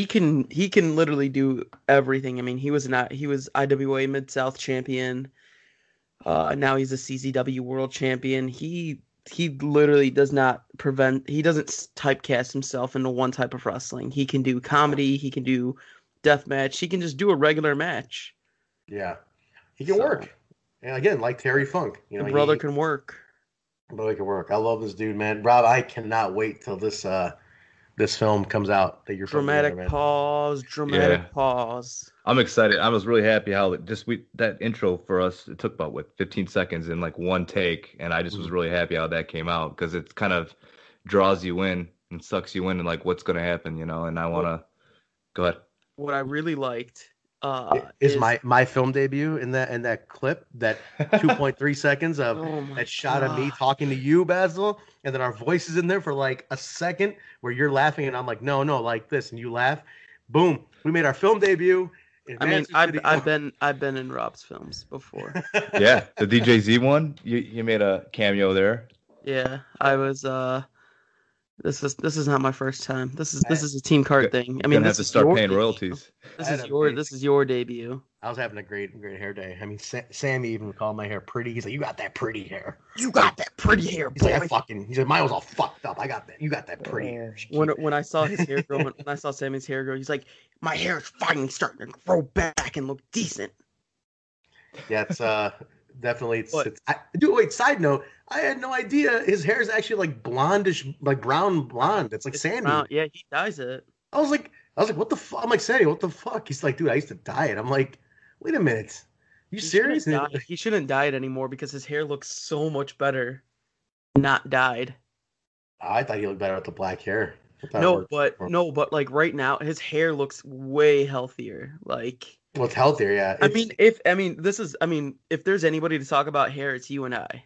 can literally do everything. I mean, he was IWA Mid-South champion. Now he's a CZW World Champion. He literally doesn't typecast himself into one type of wrestling. He can do comedy. He can do death match. He can just do a regular match. Yeah, he can work. And again, like Terry Funk, brother can work. Brother can work. I love this dude, man. Rob, I cannot wait till this film comes out. That you're dramatic pause. I'm excited. I was really happy how that intro for us, it took about 15 seconds in like one take, and I just was really happy how that came out because it kind of draws you in and sucks you in and like what's gonna happen, and I want to go ahead. What I really liked is my film debut in that clip, that 2.3 seconds of that shot of me talking to you, Basil, and then our voices in there for like a second where you're laughing and I'm like, no, like this, and you laugh. Boom, we made our film debut. I mean, I've been in Rob's films before. Yeah, the DJZ one, you made a cameo there. Yeah, I was. This is not my first time. This is a team card thing. I mean, have to start paying royalties. This is your debut. I was having a great hair day. I mean, Sammy even called my hair pretty. He's like, "You got that pretty hair. You got that pretty hair." He's like, He said, "Mine was all fucked up. I got that. You got that pretty hair." When I saw his hair grow, when I saw Sammy's hair grow, he's like, "My hair is finally starting to grow back and look decent." Yeah, it's definitely. Wait, side note. I had no idea his hair is actually like blondish, like brown blonde. It's like Sandy. Brown. Yeah, he dyes it. I was like, what the fuck? I'm like, Sandy, what the fuck? He's like, dude, I used to dye it. I'm like, wait a minute. You serious? He shouldn't dye it anymore because his hair looks so much better not dyed. I thought he looked better with the black hair. No, but like right now, his hair looks way healthier. Like, well, it's healthier, yeah. If there's anybody to talk about hair, it's you and I.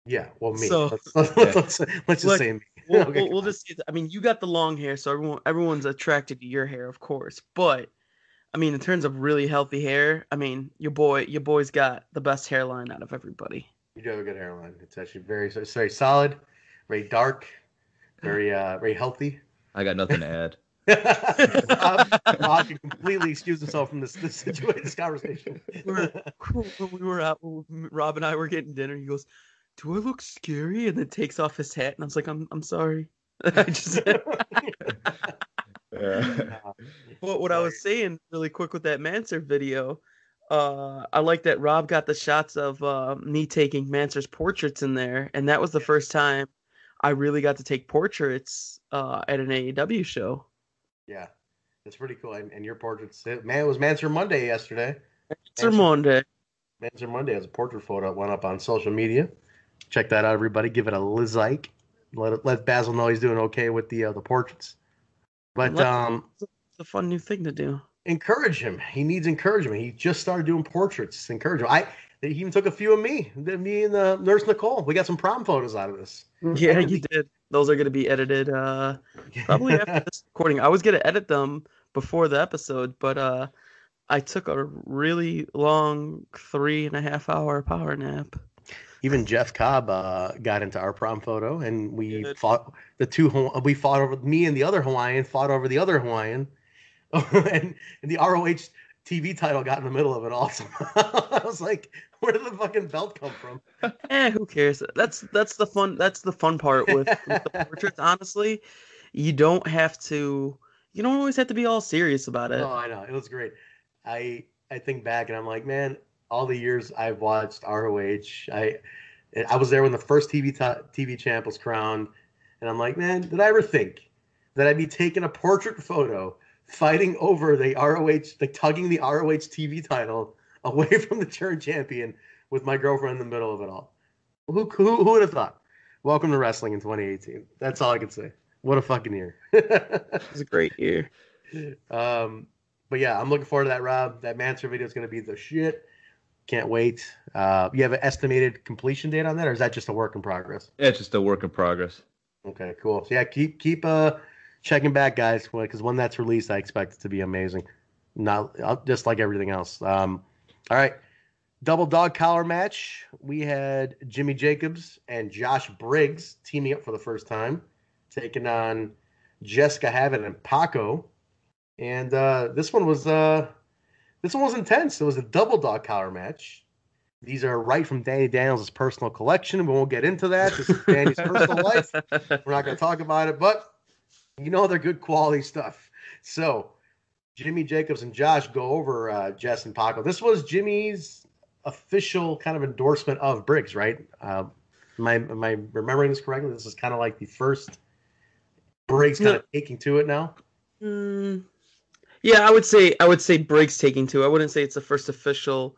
Yeah, well, me. So, let's just say me. We'll just. I mean, you got the long hair, so everyone's attracted to your hair, of course. But I mean, in terms of really healthy hair, I mean, your boy's got the best hairline out of everybody. You do have a good hairline. It's actually very solid, very dark, very healthy. I got nothing to add. Rob can completely excuse himself from this conversation. Rob and I were getting dinner. He goes, "Do I look scary?" And then takes off his hat, and I was like, "I'm sorry." I just. What I was saying really quick with that Manser video, I like that Rob got the shots of me taking Manser's portraits in there, and that was the first time I really got to take portraits at an AAW show. Yeah, it's pretty cool. And your portraits, man, it was Manser Monday yesterday. It's Monday. Manser Monday has a portrait photo that went up on social media. Check that out, everybody. Give it a like. Let Basil know he's doing okay with the portraits. But it's a fun new thing to do. Encourage him. He needs encouragement. He just started doing portraits. Encourage him. He even took a few of me and Nurse Nicole. We got some prom photos out of this. Yeah, you did. Those are going to be edited probably after this recording. I was going to edit them before the episode, but I took a really long 3.5 hour power nap. Even Jeff Cobb got into our prom photo, and we fought over me and the other Hawaiian fought over the other Hawaiian, and the ROH TV title got in the middle of it also. I was like, where did the fucking belt come from? Who cares? That's the fun part with the portraits. Honestly, you don't always have to be all serious about it. Oh, I know. It was great. I think back and I'm like, man, all the years I've watched ROH, I was there when the first TV champ was crowned, and I'm like, man, did I ever think that I'd be taking a portrait photo fighting over the ROH, tugging the ROH TV title away from the turn champion with my girlfriend in the middle of it all? Who would have thought? Welcome to wrestling in 2018. That's all I can say. What a fucking year. It was a great year. But yeah, I'm looking forward to that, Rob. That Manser video is going to be the shit. Can't wait. You have an estimated completion date on that, or is that just a work in progress? Yeah, it's just a work in progress. Okay, cool. So yeah, keep checking back, guys, because when that's released, I expect it to be amazing. Not just like everything else. All right, double dog collar match. We had Jimmy Jacobs and Josh Briggs teaming up for the first time, taking on Jessica Havett and Paco. And this one was intense. It was a double dog collar match. These are right from Danny Daniels' personal collection. We won't get into that. This is Danny's personal life. We're not going to talk about it, but they're good quality stuff. So Jimmy Jacobs and Josh go over Jess and Paco. This was Jimmy's official kind of endorsement of Briggs, right? Am I remembering this correctly? This is kind of like the first Briggs kind of taking to it now. Yeah, I would say Briggs taking to. I wouldn't say it's the first official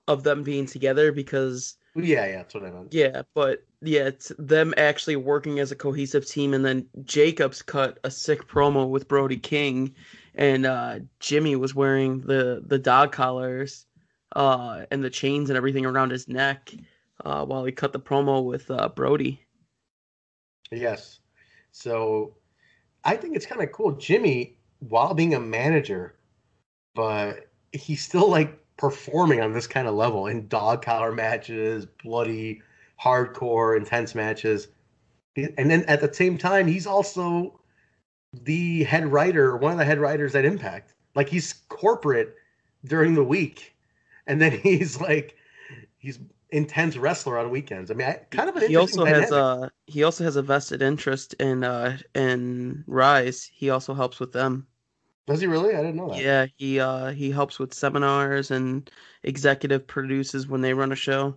of them being together because yeah, that's what I meant. Yeah, but yeah, it's them actually working as a cohesive team, and then Jacobs cut a sick promo with Brody King, and Jimmy was wearing the dog collars and the chains and everything around his neck while he cut the promo with Brody. Yes. So I think it's kind of cool. Jimmy, while being a manager, but he's still like performing on this kind of level in dog collar matches, bloody, hardcore, intense matches. And then at the same time, he's also the head writer, one of the head writers at Impact. Like he's corporate during the week. And then he's intense wrestler on weekends. I mean, kind of an interesting dynamic. He also has a vested interest in Rise. He also helps with them. Does he really? I didn't know that. Yeah, he helps with seminars and executive produces when they run a show.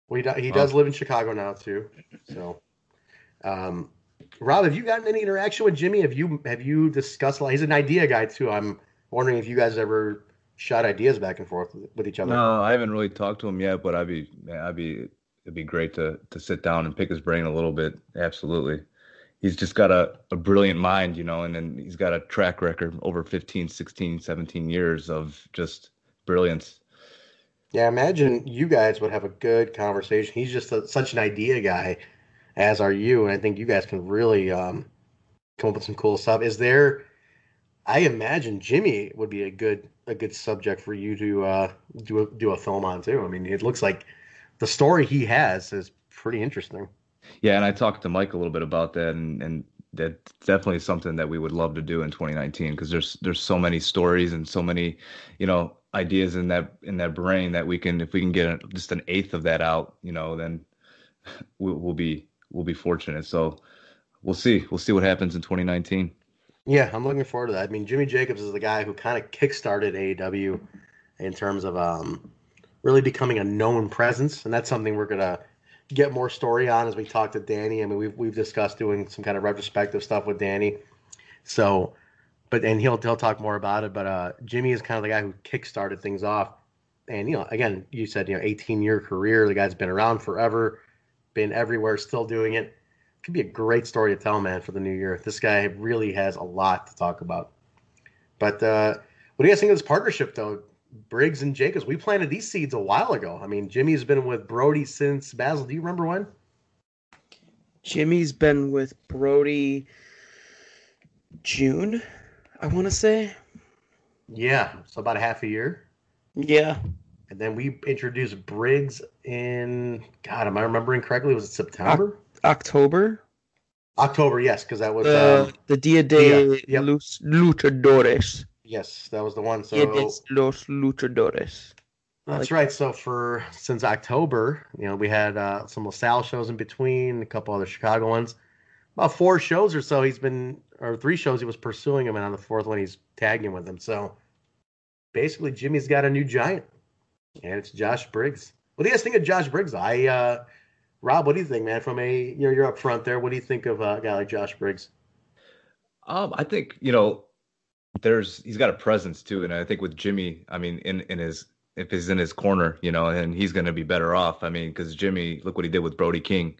Well, he does live in Chicago now too. So, Rob, have you gotten any interaction with Jimmy? Have you discussed? He's an idea guy too. I'm wondering if you guys ever shot ideas back and forth with each other. No, I haven't really talked to him yet, but it'd be great to sit down and pick his brain a little bit. Absolutely. He's just got a brilliant mind, and then he's got a track record over 15, 16, 17 years of just brilliance. Yeah, imagine you guys would have a good conversation. He's just such an idea guy, as are you, and I think you guys can really come up with some cool stuff. I imagine Jimmy would be a good subject for you to do a film on too. I mean, it looks like the story he has is pretty interesting. Yeah, and I talked to Mike a little bit about that, and that's definitely something that we would love to do in 2019 because there's so many stories and so many, ideas in that brain that if we can get just an eighth of that out, then we'll be fortunate. So we'll see what happens in 2019. Yeah, I'm looking forward to that. I mean, Jimmy Jacobs is the guy who kind of kickstarted AEW, in terms of really becoming a known presence, and that's something we're gonna get more story on as we talk to Danny. I mean, we've discussed doing some kind of retrospective stuff with Danny. So, and he'll talk more about it. But Jimmy is kind of the guy who kickstarted things off. And again, you said 18-year career. The guy's been around forever, been everywhere, still doing it. Could be a great story to tell, man, for the new year. This guy really has a lot to talk about. But what do you guys think of this partnership, though? Briggs and Jacobs, we planted these seeds a while ago. I mean, Jimmy's been with Brody since Basil. Do you remember when? Jimmy's been with Brody June, I want to say. Yeah, so about a half a year. Yeah. And then we introduced Briggs in, God, am I remembering correctly? Was it September? October? October, yes, because that was the Dia de los Luchadores. Yes, that was the one. So Dia de los Luchadores. That's right. So since October, we had some LaSalle shows in between, a couple other Chicago ones. About 4 shows or so or 3 shows he was pursuing him, and on the 4th one he's tagging with him. So basically, Jimmy's got a new giant, and it's Josh Briggs. What do you guys think of Josh Briggs? Rob, what do you think, man? From you're up front there. What do you think of a guy like Josh Briggs? I think he's got a presence too, and I think with Jimmy, I mean, if he's in his corner, and he's going to be better off. I mean, because Jimmy, look what he did with Brody King.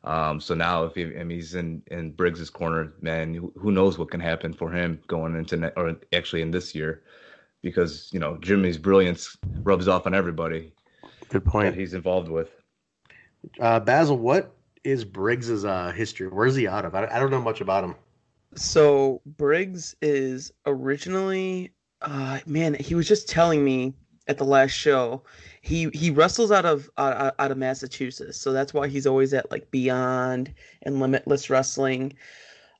So now if he's in Briggs's corner, man, who knows what can happen for him going into or actually in this year, because Jimmy's brilliance rubs off on everybody. Good point. That he's involved with. Basil, what is Briggs's history? Where's he out of? I don't know much about him. So Briggs is originally, he was just telling me at the last show, he wrestles out of Massachusetts, so that's why he's always at like Beyond and Limitless Wrestling.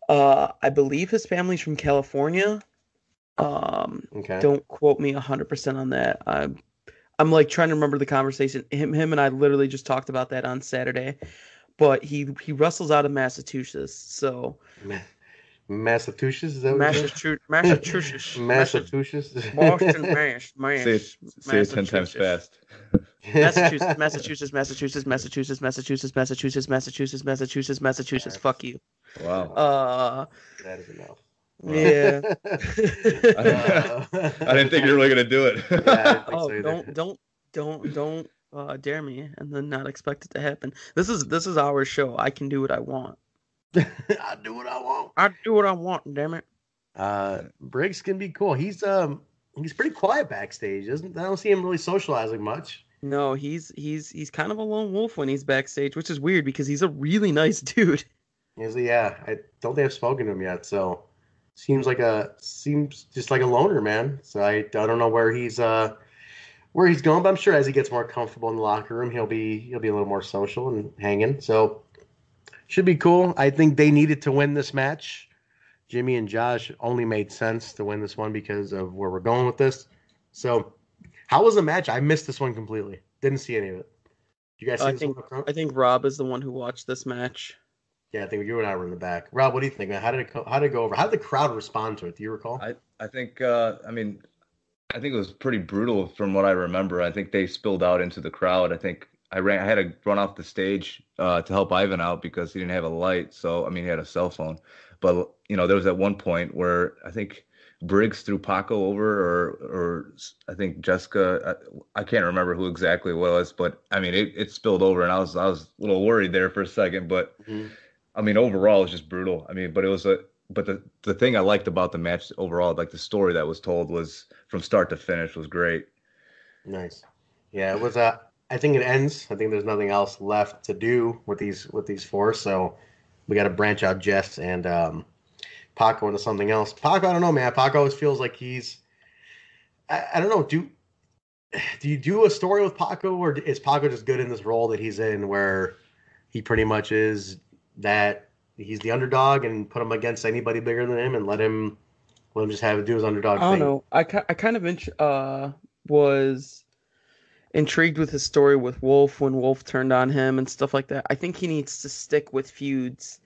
I believe his family's from California. Okay. Don't quote me 100% on that. I'm like trying to remember the conversation. Him and I literally just talked about that on Saturday. But he wrestles out of Massachusetts, so Massachusetts, is that what Massachusetts. Boston, Mass. Say it 10 times fast. Massachusetts. Fuck you. Wow. That is enough. Yeah. I didn't think you were really gonna do it. Yeah, don't dare me and then not expect it to happen. This is our show. I can do what I want. I do what I want. I do what I want. Damn it. Briggs can be cool. He's pretty quiet backstage, isn't? I don't see him really socializing much. No, he's kind of a lone wolf when he's backstage, which is weird because he's a really nice dude. Is he? Yeah, I don't think I've spoken to him yet, so seems just like a loner, man. So I don't know where he's going, but I'm sure as he gets more comfortable in the locker room, he'll be a little more social and hanging. So should be cool. I think they needed to win this match. Jimmy and Josh only made sense to win this one because of where we're going with this. So how was the match? I missed this one completely. Didn't see any of it. You guys see this one up front? I think Rob is the one who watched this match. Yeah, I think you and I were in the back. Rob, what do you think, man? How did it go over? How did the crowd respond to it? Do you recall? I think I think it was pretty brutal from what I remember. I think they spilled out into the crowd. I think I had to run off the stage to help Ivan out because he didn't have a light. So he had a cell phone. But there was at one point where I think Briggs threw Paco over, or I think Jessica. I can't remember who exactly it was, but it spilled over, and I was a little worried there for a second. But overall, it was just brutal. But the thing I liked about the match overall, like the story that was told, was from start to finish was great. Nice. Yeah, it was. I think it ends. I think there's nothing else left to do with these 4. So we got to branch out Jess and Paco into something else. Paco, I don't know, man. Paco always feels like he's. I don't know. Do you do a story with Paco, or is Paco just good in this role that he's in, where he pretty much is that he's the underdog and put him against anybody bigger than him and let him just have to do his underdog thing? I don't know. I kind of was intrigued with his story with Wolf when Wolf turned on him and stuff like that. I think he needs to stick with feuds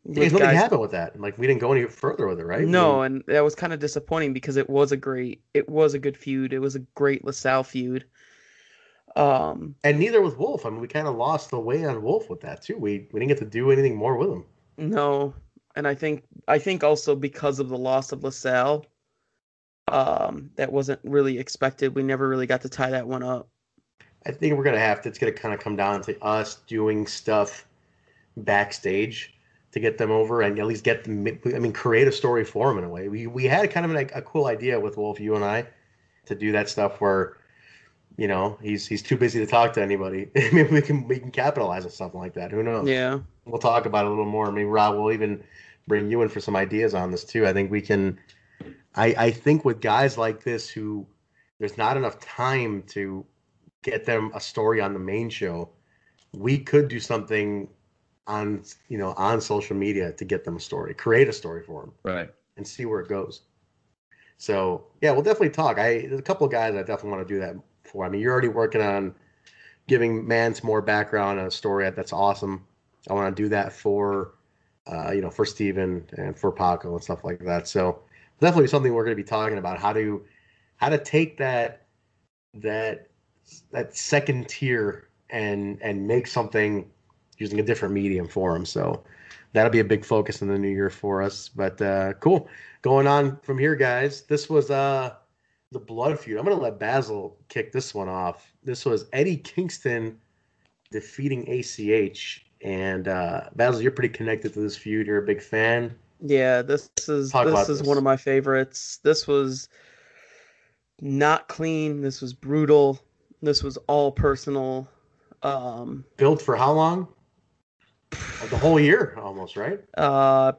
There's nothing happened with that. Like, we didn't go any further with it, right? No, and that was kind of disappointing because it was a good feud. It was a great LaSalle feud. And neither was Wolf. I mean, we kind of lost the way on Wolf with that too. We didn't get to do anything more with him. No, and I think also because of the loss of LaSalle, that wasn't really expected. We never really got to tie that one up. I think we're gonna have to. It's gonna kind of come down to us doing stuff backstage to get them over and at least get them. I mean, create a story for them in a way. We had kind of a cool idea with Wolf, you and I, to do that stuff where, you know, he's too busy to talk to anybody. Maybe we can capitalize on something like that. Who knows? Yeah, we'll talk about it a little more. Maybe Rob will even bring you in for some ideas on this too. I think we can. I think with guys like this who there's not enough time to get them a story on the main show, we could do something on social media to get them a story, create a story for them, right, and see where it goes. So yeah, we'll definitely talk. There's a couple of guys I definitely want to do that for. I mean, you're already working on giving Mance more background on a story. That's awesome. I want to do that for for Steven and for Paco and stuff like that. So definitely something we're going to be talking about, how to take that second tier and make something using a different medium for them. So that'll be a big focus in the new year for us. But cool. Going on from here, guys. This was the Blood Feud. I'm going to let Basil kick this one off. This was Eddie Kingston defeating ACH. And Basil, you're pretty connected to this feud. You're a big fan. Yeah, this is one of my favorites. This was not clean. This was brutal. This was all personal. Built for how long? The whole year, almost, right?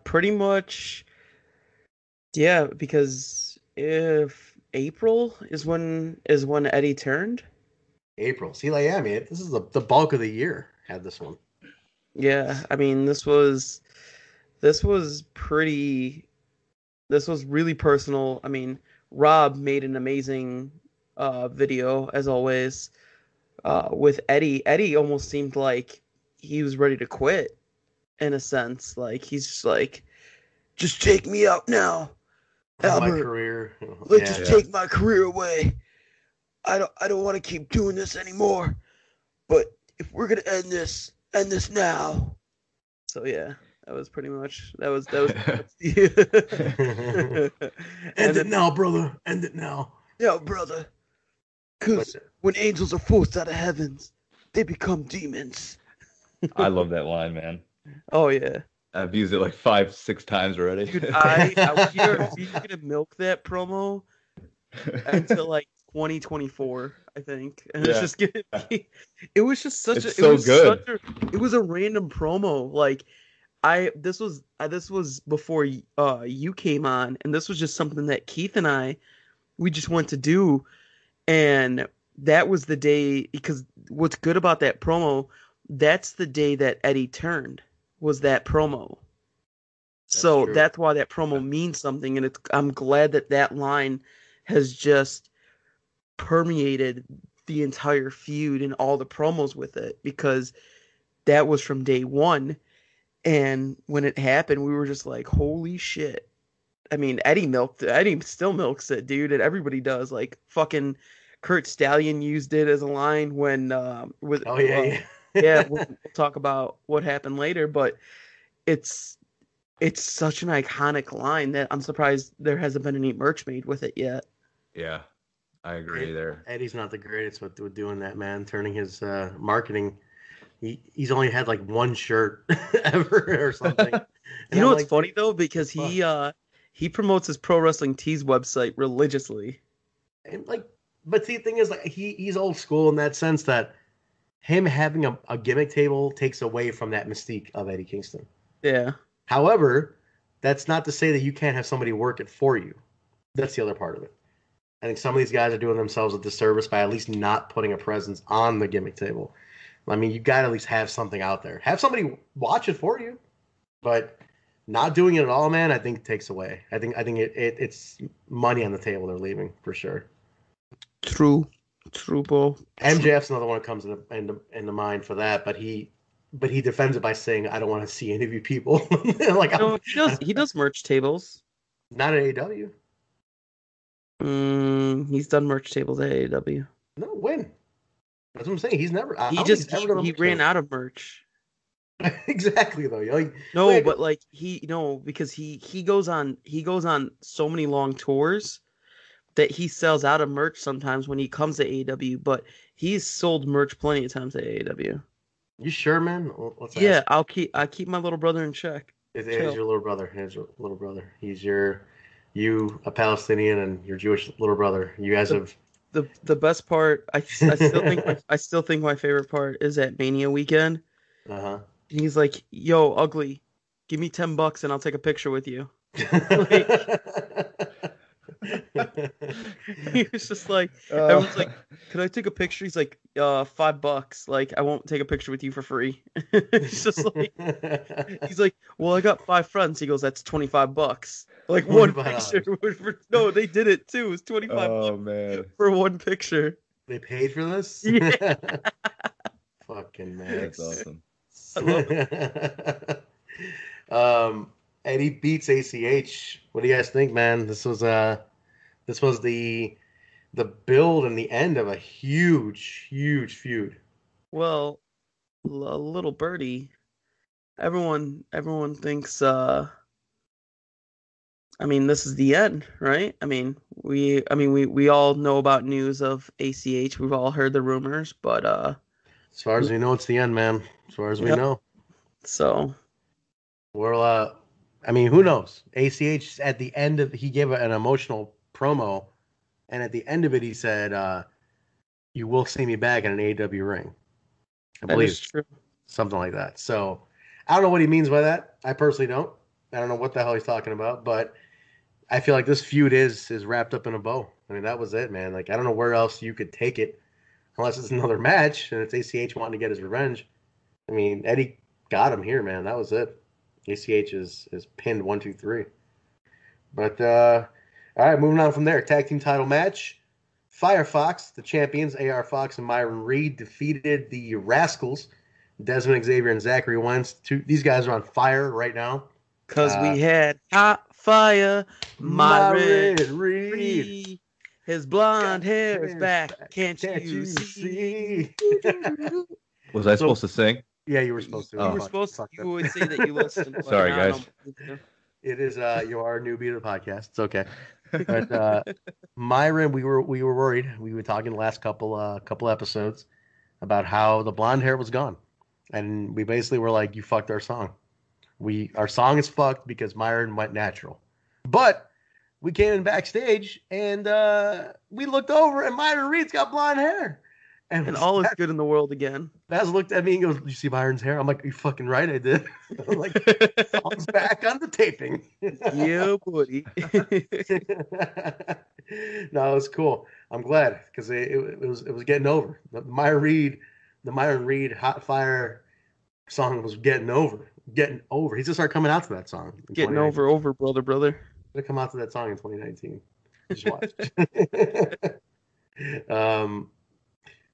Pretty much. Yeah, because if April is when Eddie turned. April. See, like, yeah, I mean, this is the bulk of the year. Had this one. Yeah, I mean, this was really personal. I mean, Rob made an amazing video as always with Eddie. Eddie almost seemed like he was ready to quit in a sense. Like, he's just like, just take me out now, Albert. My career. Take my career away. I don't want to keep doing this anymore. But if we're gonna end this now. So yeah, that was pretty much that was End it now, brother. End it now. Yeah, brother. Because when angels are forced out of heavens, they become demons. I love that line, man. Oh yeah. I've used it like 5-6 times already. Dude, we're gonna milk that promo until like 2024, I think. And it's just gonna be, it was just such it's so good. It was a random promo. Like, this was before you came on, and this was just something that Keith and we just went to do, and that was the day, because what's good about that promo, that's the day that Eddie turned, was that promo. That's why that promo means something, and I'm glad that line has just permeated the entire feud and all the promos with it, because that was from day one. And when it happened, we were just like, holy shit. I mean, Eddie still milks it, dude, and everybody does. Like, fucking Kurt Stallion used it as a line when we'll talk about what happened later, but it's such an iconic line that I'm surprised there hasn't been any merch made with it yet. Yeah, I agree there. Eddie's not the greatest with doing that, man. Turning his marketing. He's only had like one shirt ever or something. You know what's funny though? Because he promotes his Pro Wrestling Tees website religiously. And but see, the thing is, like, he's old school in that sense that him having a gimmick table takes away from that mystique of Eddie Kingston. Yeah. However, that's not to say that you can't have somebody work it for you. That's the other part of it. I think some of these guys are doing themselves a disservice by at least not putting a presence on the gimmick table. I mean, you got to at least have something out there. Have somebody watch it for you. But not doing it at all, man, I think takes away. I think it's money on the table they're leaving, for sure. True, Bo. MJF's another one that comes into mind for that, but he but he defends it by saying, "I don't want to see any of you people." Like, No, he does merch tables. not at AEW. He's done merch tables at AAW. No, when? That's what I'm saying. He's never. I He don't think just he's ever done a he merch ran table. out of merch. Exactly though. Like, No, wait, but like because he goes on so many long tours that he sells out of merch sometimes when he comes to AEW, but he's sold merch plenty of times at AEW. you sure, man? Let's Yeah, ask. I keep my little brother in check. It Chill. is your little brother. It is your little brother. You a Palestinian and your Jewish little brother. You guys have. The best part, I still think my favorite part is at Mania weekend. Uh-huh. He's like, "Yo, ugly, give me $10 and I'll take a picture with you." He was just like, everyone's like, "Could I take a picture?" He's like, $5. Like, I won't take a picture with you for free. It's just like, he's like, "Well, I got 5 friends." He goes, "That's $25." Like one picture. No, they did it too. It was $25 man. for one picture. They paid for this? Yeah. Fucking man. That's awesome. I love it. Eddie beats ACH. What do you guys think, man? This was the build and the end of a huge feud. Well, a little birdie. Everyone thinks I mean, this is the end, right? I mean, we all know about news of ACH. We've all heard the rumors, but as far as we know, it's the end, man. As far as we know. So, Well, I mean, who knows? ACH at the end of he gave an emotional promo, and at the end of it, he said, "You will see me back in an AEW ring." I believe is true. something like that. So I don't know what he means by that. I personally don't. I don't know what the hell he's talking about, but I feel like this feud is wrapped up in a bow. I mean, that was it, man. Like, I don't know where else you could take it unless it's another match and it's ACH wanting to get his revenge. I mean, Eddie got him here, man. That was it. ACH is pinned 1, 2, 3. But all right, moving on from there. Tag team title match. Firefox, the champions, AR Fox and Myron Reed, defeated the Rascals, Desmond Xavier and Zachary Wentz. These guys are on fire right now. Because we had hot fire, Myron Reed. Reed. His blonde hair is back. Can't you see? Was I supposed to sing? Yeah, you were supposed to. You were supposed to. You would say that you listened. But Sorry, guys. It is you are a newbie to the podcast. It's okay. But Myron, we were worried. We were talking the last couple episodes about how the blonde hair was gone, and we basically were like, "You fucked our song. Our song is fucked because Myron went natural." But we came in backstage and we looked over, and Myron Reed's got blonde hair, and all is good in the world again. Baz looked at me and goes, "You see Myron's hair?" I'm like, "You're fucking right, I did." I'm like, "Song's back on the taping." Yeah, buddy. No, it was cool. I'm glad because it was getting over. The Myron Reed Hot Fire song was getting over. He's gonna start coming out to that song. Getting over, brother. He's gonna come out to that song in 2019. Just watch.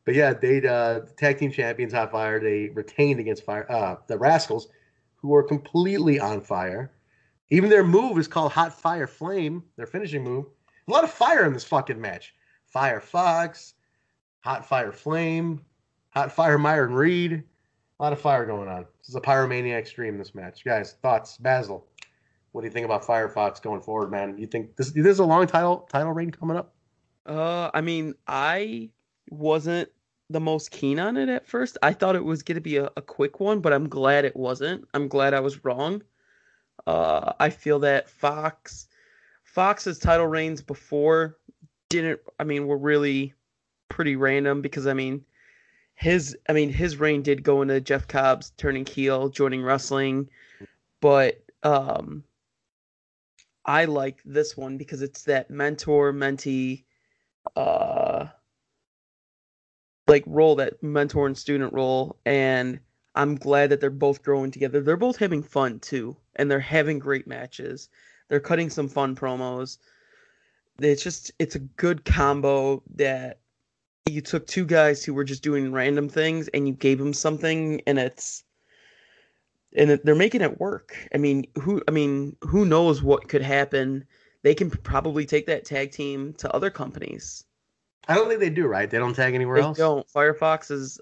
But yeah, the tag team champions Hot Fire, they retained against the Rascals, who were completely on fire. Even their move is called Hot Fire Flame, their finishing move. A lot of fire in this fucking match. Fire Fox, Hot Fire Flame, Hot Fire Myron Reed. A lot of fire going on. This is a pyromaniac stream, this match. Guys, thoughts? Basil, what do you think about Firefox going forward, man? You think this is a long title reign coming up? I mean, I wasn't the most keen on it at first. I thought it was going to be a quick one, but I'm glad it wasn't. I'm glad I was wrong. I feel that Fox's title reigns before were really pretty random because his reign did go into Jeff Cobb's turning heel, joining wrestling, but I like this one because it's that mentor-mentee role, that mentor and student role, and I'm glad that they're both growing together. They're both having fun too, and they're having great matches. They're cutting some fun promos. It's a good combo that you took two guys who were just doing random things and you gave them something, and it's and they're making it work. I mean, who knows what could happen? They can probably take that tag team to other companies. I don't think they do, right? They don't tag anywhere They else. don't. Firefox is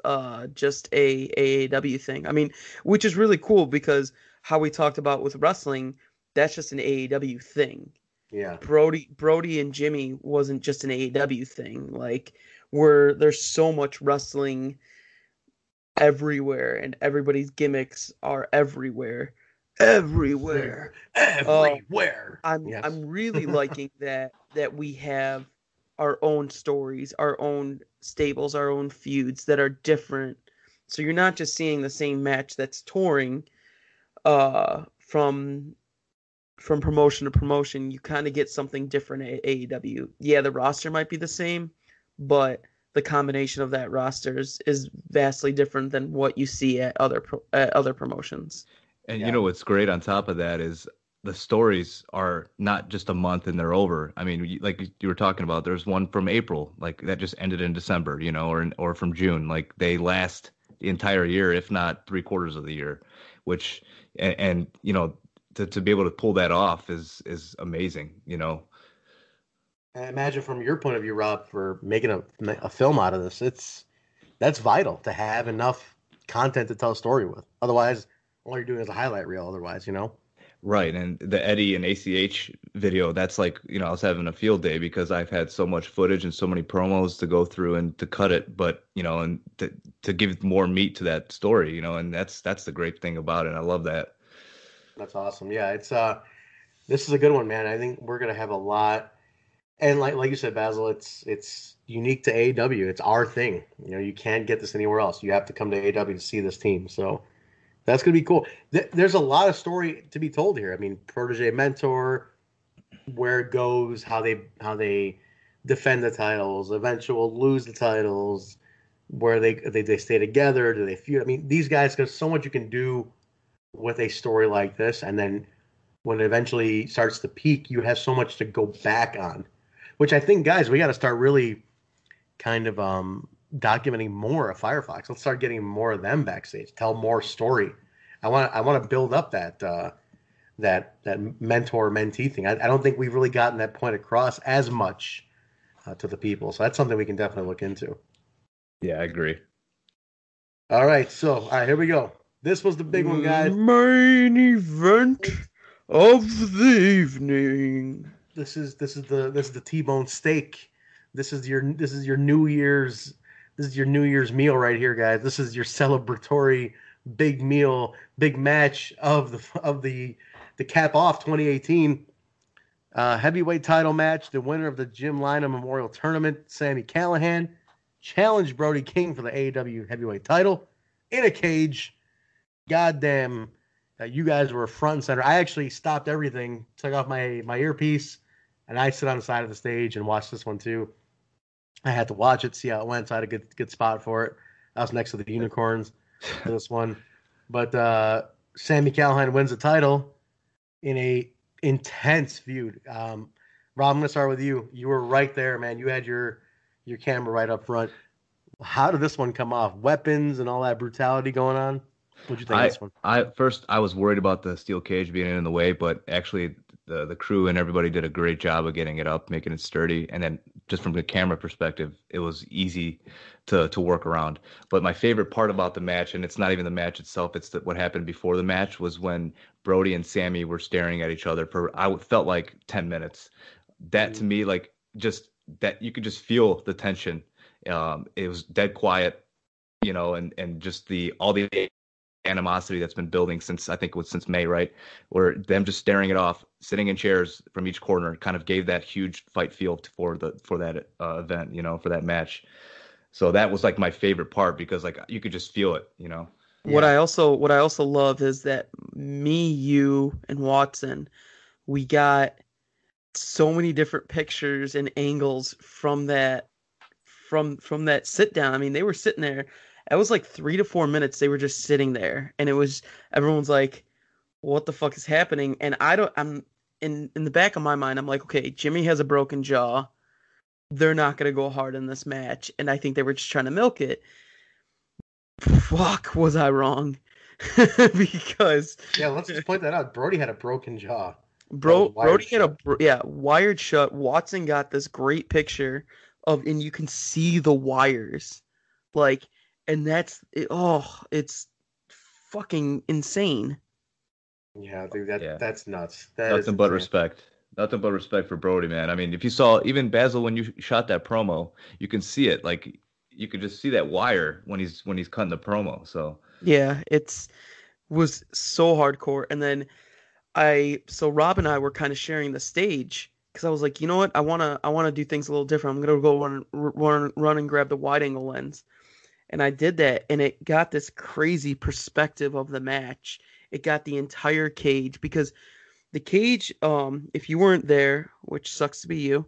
just a AAW thing. I mean, which is really cool because how we talked about with wrestling, that's just an AAW thing. Yeah. Brody and Jimmy wasn't just an AAW thing. Like, where there's so much wrestling everywhere, and everybody's gimmicks are everywhere. Everywhere. Everywhere. Yes. I'm really liking that we have our own stories, our own stables, our own feuds that are different. So you're not just seeing the same match that's touring from promotion to promotion. You kind of get something different at AEW. Yeah, the roster might be the same, but the combination of that roster is vastly different than what you see at other promotions. And you know what's great on top of that is the stories are not just a month and they're over. I mean, like you were talking about, there's one from April, like that just ended in December, you know, or from June. Like they last the entire year, if not 3/4 of the year, which and you know, to be able to pull that off is amazing, you know. I imagine from your point of view, Rob, for making a film out of this, that's vital to have enough content to tell a story with. Otherwise, all you're doing is a highlight reel. Otherwise, you know. Right, and the Eddie and ACH video, that's like, you know, I was having a field day because I've had so much footage and so many promos to go through and to cut it, but you know, and to give more meat to that story, you know, and that's the great thing about it. I love that. That's awesome. Yeah, it's this is a good one, man. I think we're gonna have a lot, and like you said, Basil, it's unique to AEW. It's our thing. You know, you can't get this anywhere else. You have to come to AEW to see this team. So that's going to be cool. There's a lot of story to be told here. I mean, protege mentor, where it goes, how they defend the titles, eventual lose the titles, where they stay together, do they feud? I mean, these guys, there's so much you can do with a story like this, and then when it eventually starts to peak, you have so much to go back on, which I think, guys, we got to start really kind of documenting more of Firefox. Let's start getting more of them backstage. Tell more story. I want to build up that mentor mentee thing. I don't think we've really gotten that point across as much to the people. So that's something we can definitely look into. Yeah, I agree. All right, here we go. This was the big one, guys. Main event of the evening. This is the T-bone steak. This is your New Year's. This is your New Year's meal right here, guys. This is your celebratory big meal, big match of the cap off 2018 heavyweight title match. The winner of the Jim Lina Memorial Tournament, Sami Callihan, challenged Brody King for the AAW heavyweight title in a cage. Goddamn, you guys were front and center. I actually stopped everything, took off my earpiece, and I sit on the side of the stage and watched this one too. I had to watch it, see how it went, so I had a good spot for it. I was next to the unicorns for this one. But Sami Callihan wins the title in a intense feud. Rob, I'm going to start with you. You were right there, man. You had your camera right up front. How did this one come off? Weapons and all that brutality going on? What'd you think of this one? I was worried about the steel cage being in the way, but actually the crew and everybody did a great job of getting it up, making it sturdy, and then just from the camera perspective, it was easy to work around. But my favorite part about the match, and it's not even the match itself, it's what happened before the match, was when Brody and Sami were staring at each other for I felt like 10 minutes. That to me, like just that you could just feel the tension. It was dead quiet, you know, and just all the animosity that's been building since May, right? Where them just staring it off, sitting in chairs from each corner, kind of gave that huge fight feel for that event, you know, for that match. So that was like my favorite part because like you could just feel it, you know. Yeah. What I also love is that me, you, and Watson, we got so many different pictures and angles from that sit down. I mean, they were sitting there. It was like 3 to 4 minutes. They were just sitting there, and everyone's like, "What the fuck is happening?" And I'm in the back of my mind, I'm like, "Okay, Jimmy has a broken jaw. They're not gonna go hard in this match." And I think they were just trying to milk it. Fuck, was I wrong? because Yeah, let's just point that out. Brody had a broken jaw. That was Brody wired had shut. wired shut. Watson got this great picture of, and you can see the wires, like, and that's it. Oh, it's fucking insane. Yeah, dude, Yeah, that's nuts. That is nothing but insane. respect. Nothing but respect for Brody, man. I mean, if you saw even Basil when you shot that promo, you can see it. Like you could just see that wire when he's cutting the promo. So Yeah, it's was so hardcore. And then so Rob and I were kind of sharing the stage because I was like, you know what, I wanna do things a little different. I'm gonna go run and grab the wide angle lens. And I did that, and it got this crazy perspective of the match. It got the entire cage because the cage, if you weren't there, which sucks to be you,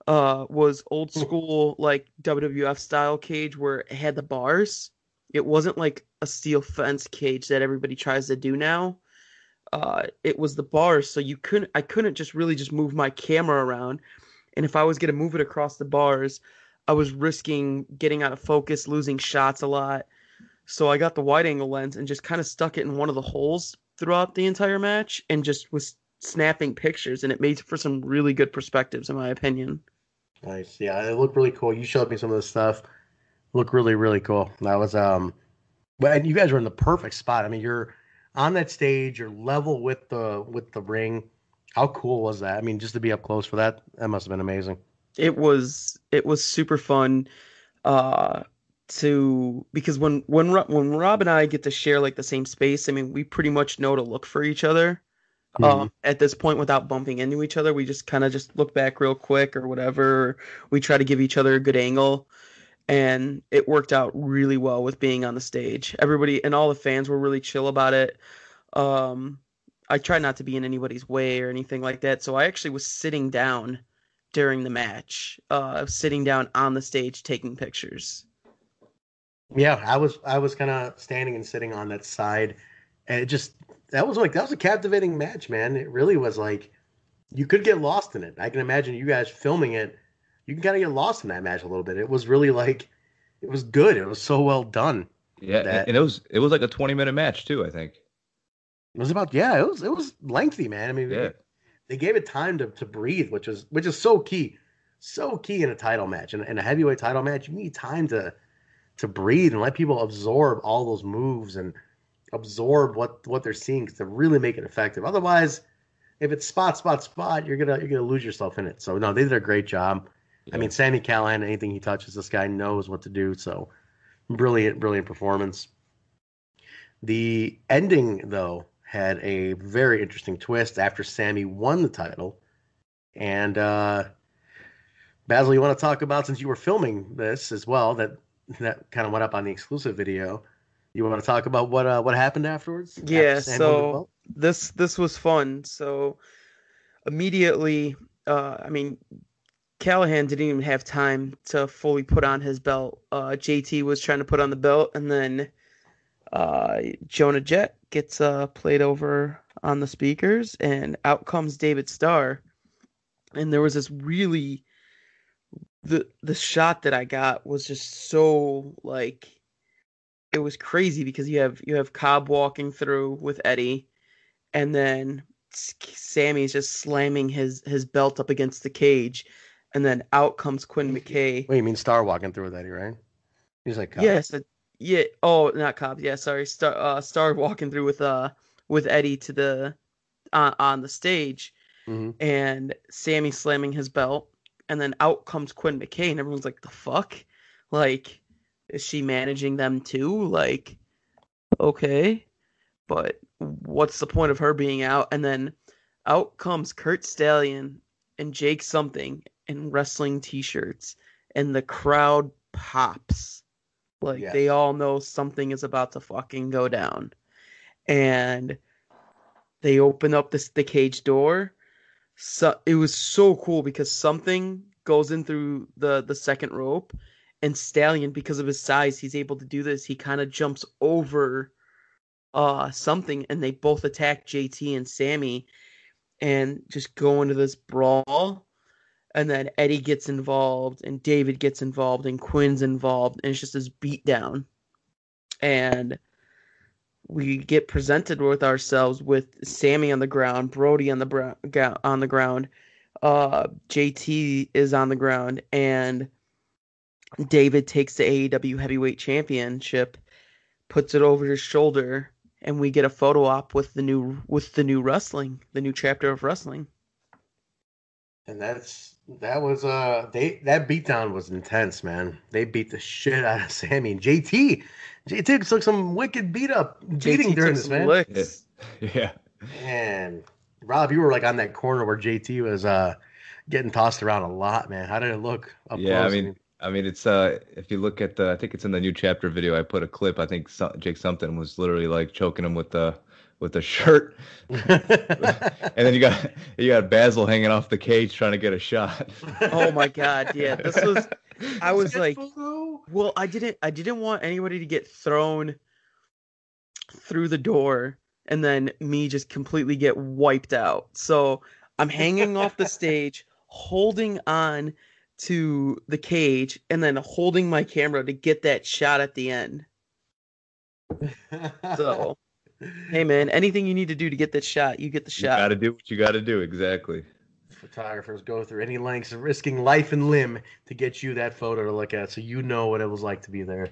was old school like WWF style cage where it had the bars. It wasn't like a steel fence cage that everybody tries to do now. It was the bars, so I couldn't just really just move my camera around. And if I was gonna move it across the bars, I was risking getting out of focus, losing shots a lot. So I got the wide angle lens and just kind of stuck it in one of the holes throughout the entire match and just was snapping pictures, and it made for some really good perspectives in my opinion. Nice. Yeah, it looked really cool. You showed me some of the stuff. Looked really, really cool. That was but and you guys were in the perfect spot. I mean, you're on that stage, you're level with the ring. How cool was that? I mean, just to be up close for that, that must have been amazing. It was super fun uh to because when Rob and I get to share like the same space, I mean, we pretty much know to look for each other. Hmm. At this point without bumping into each other. We just kind of just look back real quick or whatever. We try to give each other a good angle, and it worked out really well with being on the stage. Everybody and all the fans were really chill about it. Um, I try not to be in anybody's way or anything like that, so I actually was sitting down during the match, sitting down on the stage taking pictures. Yeah, I was kind of standing and sitting on that side, and it just that was a captivating match, man. It really was like you could get lost in it. I can imagine you guys filming it. You can kind of get lost in that match a little bit. It was really like it was good. It was so well done yeah, that and it was like a 20-minute match too, I think. it was about yeah. It was lengthy, man. I mean, Yeah. they gave it time to breathe, which is so key in a title match. In a heavyweight title match, you need time to breathe and let people absorb all those moves and absorb what they're seeing to really make it effective. Otherwise, if it's spot, you're gonna lose yourself in it. So no, they did a great job. I Yeah. mean, Sami Callihan, anything he touches, this guy knows what to do. So brilliant performance. The ending though had a very interesting twist after Sami won the title. And Basil, you want to talk about since you were filming this as well, that kind of went up on the exclusive video. You want to talk about what happened afterwards after Yeah, Sami won the so belt? this was fun. So immediately, I mean, Callahan didn't even have time to fully put on his belt. JT was trying to put on the belt, and then Jonah Jet gets played over on the speakers, and out comes David Starr. And there was this really the shot that I got was just so like it was crazy because you have Cobb walking through with Eddie, and then Sammy's just slamming his belt up against the cage, and then out comes Quinn McKay. Wait, you mean Star walking through with Eddie, right? He's like, Yes, yeah. Oh, not Cobb. Yeah, sorry. Star walking through with Eddie to the on the stage, mm-hmm. and Sammy slamming his belt, and then out comes Quinn McKay, and everyone's like, "The fuck? Like, is she managing them too? Like, okay, but what's the point of her being out?" And then out comes Kurt Stallion and Jake something in wrestling t-shirts, and the crowd pops. Like they Yes. all know something is about to fucking go down. And they open up the cage door. So it was so cool because something goes in through the second rope, and Stallion, because of his size, he's able to do this. He kind of jumps over something, and they both attack JT and Sammy and just go into this brawl. And then Eddie gets involved, and David gets involved, and Quinn's involved, and it's just this beatdown. And we get presented with ourselves with Sami on the ground, Brody on the ground, JT is on the ground, and David takes the AAW Heavyweight Championship, puts it over his shoulder, and we get a photo op with the new wrestling, the new chapter of wrestling. And that beatdown was intense, man. They beat the shit out of Sami and JT. JT took some wicked beating during this, man. Licks. Yeah. And Rob, you were like on that corner where JT was getting tossed around a lot, man. How did it look up close? I mean, it's if you look at I think it's in the new chapter video. I put a clip. I think Jake something was literally like choking him with the shirt, and then you got Basil hanging off the cage trying to get a shot. Oh my God, yeah, this was. I was like, well, I didn't want anybody to get thrown through the door and then me just completely get wiped out. So I'm hanging off the stage, holding on to the cage, and then holding my camera to get that shot at the end. So, hey man, anything you need to do to get that shot, you get the shot. You gotta do what you gotta do, exactly. Photographers go through any lengths, risking life and limb to get you that photo to look at, so you know what it was like to be there.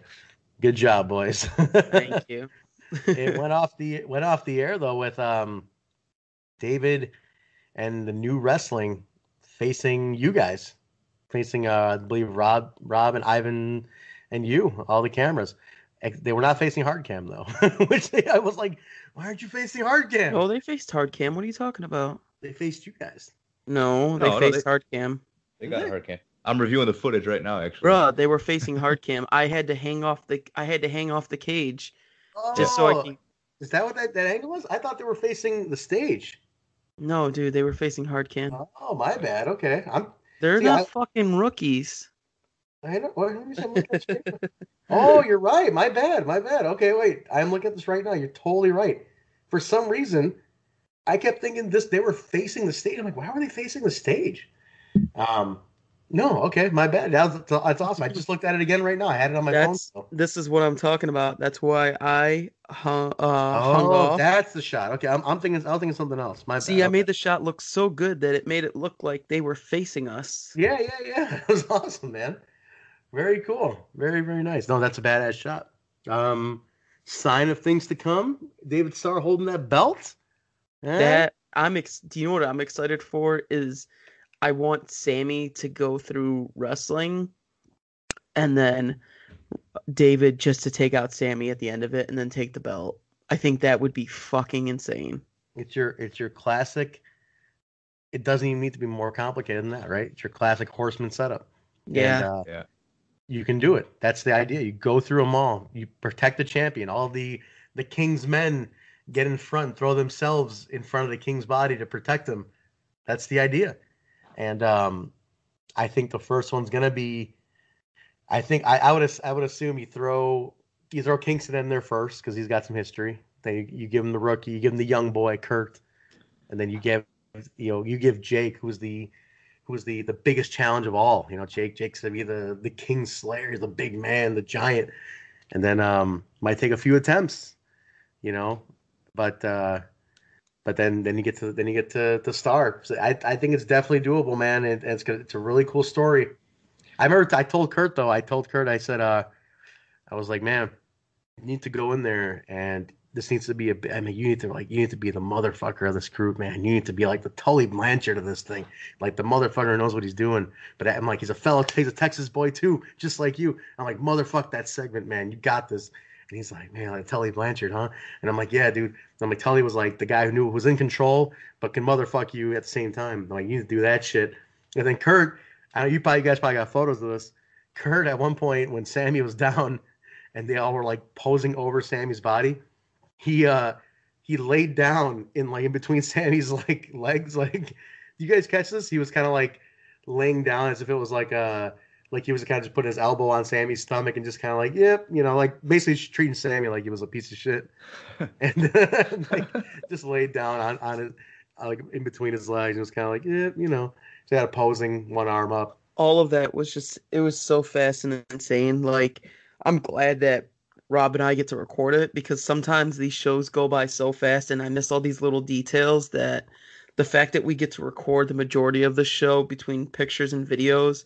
Good job, boys. Thank you. It went off the air though with David and the new wrestling facing you guys, facing I believe Rob and Ivan and you, all the cameras. They were not facing hard cam though, which I was like, why aren't you facing hard cam? Oh, they faced hard cam. What are you talking about? They faced you guys. No, they faced hard cam. They got hard cam. I'm reviewing the footage right now, actually. Bruh, they were facing hard cam. I had to hang off the cage just so I can. Is that what that angle was? I thought they were facing the stage. No, dude, they were facing hard cam. Oh, my bad. Okay, They're not fucking rookies. I know. Oh, you're right. My bad. Okay, wait. I'm looking at this right now. You're totally right. For some reason, I kept thinking they were facing the stage. I'm like, why were they facing the stage? No, okay, my bad. That's awesome. I just looked at it again right now. I had it on my phone. So. This is what I'm talking about. That's why I hung off. That's the shot. Okay, I'm thinking something else. My bad. See, I made the shot look so good that it made it look like they were facing us. Yeah. It was awesome, man. Very cool. Very, very nice. No, that's a badass shot. Sign of things to come. David Starr holding that belt. Do you know what I'm excited for? Is I want Sami to go through wrestling, and then David just to take out Sami at the end of it, and then take the belt. I think that would be fucking insane. It's your classic. It doesn't even need to be more complicated than that, right? It's your classic Horseman setup. Yeah. And, you can do it. That's the idea. You go through them all. You protect the champion. All the King's men get in front, throw themselves in front of the King's body to protect them. That's the idea. And I think the first one's gonna be. I think I would assume you throw Kingston in there first because he's got some history. You give him the rookie, you give him the young boy Kurt, and then you give Jake, who's the biggest challenge of all. Jake's gonna be the King Slayer, the big man, the giant, and then might take a few attempts, but then you get to Starr. So I think it's definitely doable, man, and it's a really cool story. I remember I told Kurt, I said I was like, man, you need to go in there, and this needs to be you need to be the motherfucker of this group, man. You need to be like the Tully Blanchard of this thing, like the motherfucker who knows what he's doing. But I'm like, he's a Texas boy too, just like you. I'm like, motherfuck that segment, man. You got this. And he's like, man, like Tully Blanchard, huh? And I'm like, yeah, dude. I'm like, Tully was like the guy who was in control, but can motherfuck you at the same time. I'm like, you need to do that shit. And then Kurt, you guys probably got photos of this. Kurt, at one point when Sami was down and they all were like posing over Sami's body, he laid down in between Sami's like legs. Like, you guys catch this? He was kind of like laying down as if it was like he was kind of just putting his elbow on Sami's stomach and just kind of like, yep, like basically treating Sami like he was a piece of shit, and like just laid down on it, like in between his legs. It was kind of like, yep, just had a posing, one arm up. All of that was it was so fast and insane. Like, I'm glad that Rob and I get to record it, because sometimes these shows go by so fast and I miss all these little details, that the fact that we get to record the majority of the show between pictures and videos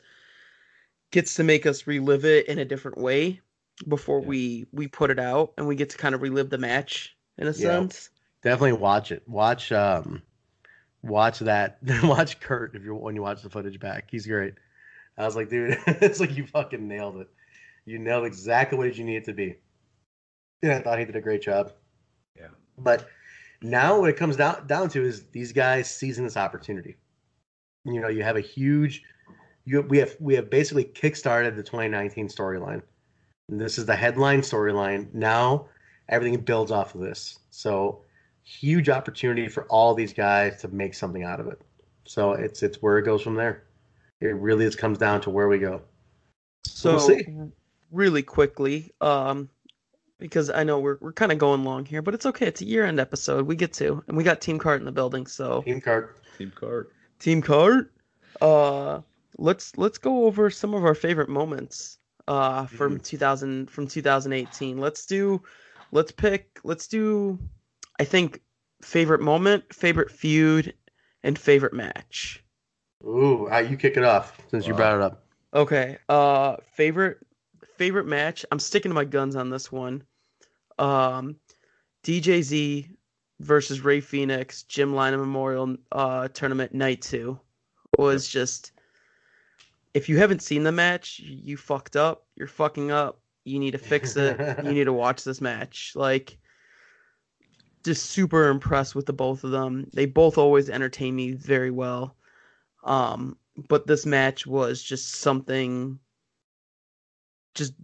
gets to make us relive it in a different way before Yeah. we put it out, and we get to kind of relive the match in a Yeah. sense. Definitely watch it. Watch that. Watch Kurt when you watch the footage back. He's great. I was like, dude, it's like you fucking nailed it. You nailed exactly what you need it to be. Yeah, I thought he did a great job. Yeah. But now what it comes down to is these guys seizing this opportunity. You know, you have a huge we have basically kickstarted the 2019 storyline. This is the headline storyline. Now everything builds off of this. So huge opportunity for all these guys to make something out of it. So it's where it goes from there. It really just comes down to where we go. So we'll see. Really quickly, because I know we're kind of going long here, but it's okay. It's a year-end episode. We get to, and we got Team Cart in the building, so Team Cart. Team Cart. Let's go over some of our favorite moments from 2018. Let's do I think favorite moment, favorite feud, and favorite match. Ooh, you kick it off since you brought it up. Okay. Favorite match. I'm sticking to my guns on this one. DJZ versus Ray Phoenix, Jim Lina Memorial Tournament Night 2 was just. If you haven't seen the match, you fucked up. You're fucking up. You need to fix it. You need to watch this match. Like, just super impressed with the both of them. They both always entertain me very well. But this match was just something.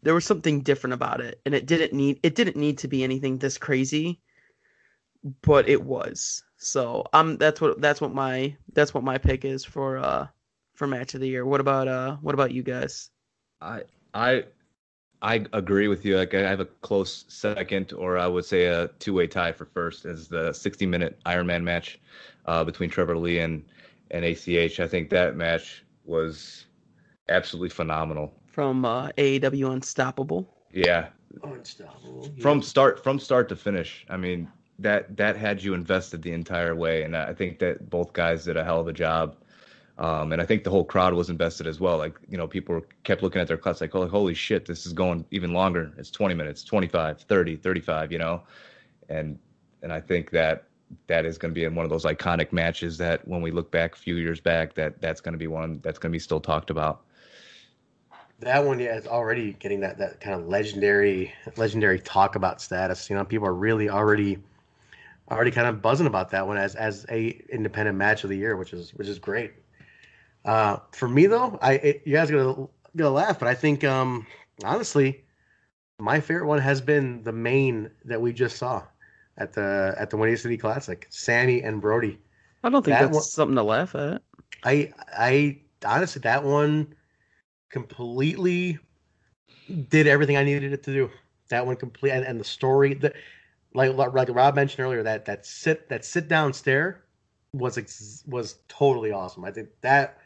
There was something different about it, and it didn't need to be anything this crazy, but it was. So that's what my pick is for match of the year. What about you guys? I agree with you. Like, I have a close second, or I would say a two-way tie for first, is the 60-minute Iron Man match between Trevor Lee and ACH. I think that match was absolutely phenomenal. From AAW Unstoppable. Yeah. Unstoppable. From start to finish. I mean, that had you invested the entire way, and I think that both guys did a hell of a job. And I think the whole crowd was invested as well. Like, you know, people kept looking at their clocks like, oh, holy shit, this is going even longer. It's 20 minutes, 25, 30, 35, you know? And I think that is going to be one of those iconic matches that when we look back a few years back, that's going to be one that's going to be still talked about. That one, yeah, is already getting that kind of legendary talk about status. You know, people are really already kind of buzzing about that one as a independent match of the year, which is great. For me though, you guys are gonna laugh, but I think honestly, my favorite one has been the main that we just saw at the Windy City Classic, Sami and Brody. I don't think that's something to laugh at. I honestly, that one completely did everything I needed it to do. That one complete, and the story that, like Rob mentioned earlier, that sit down stare was totally awesome. I think that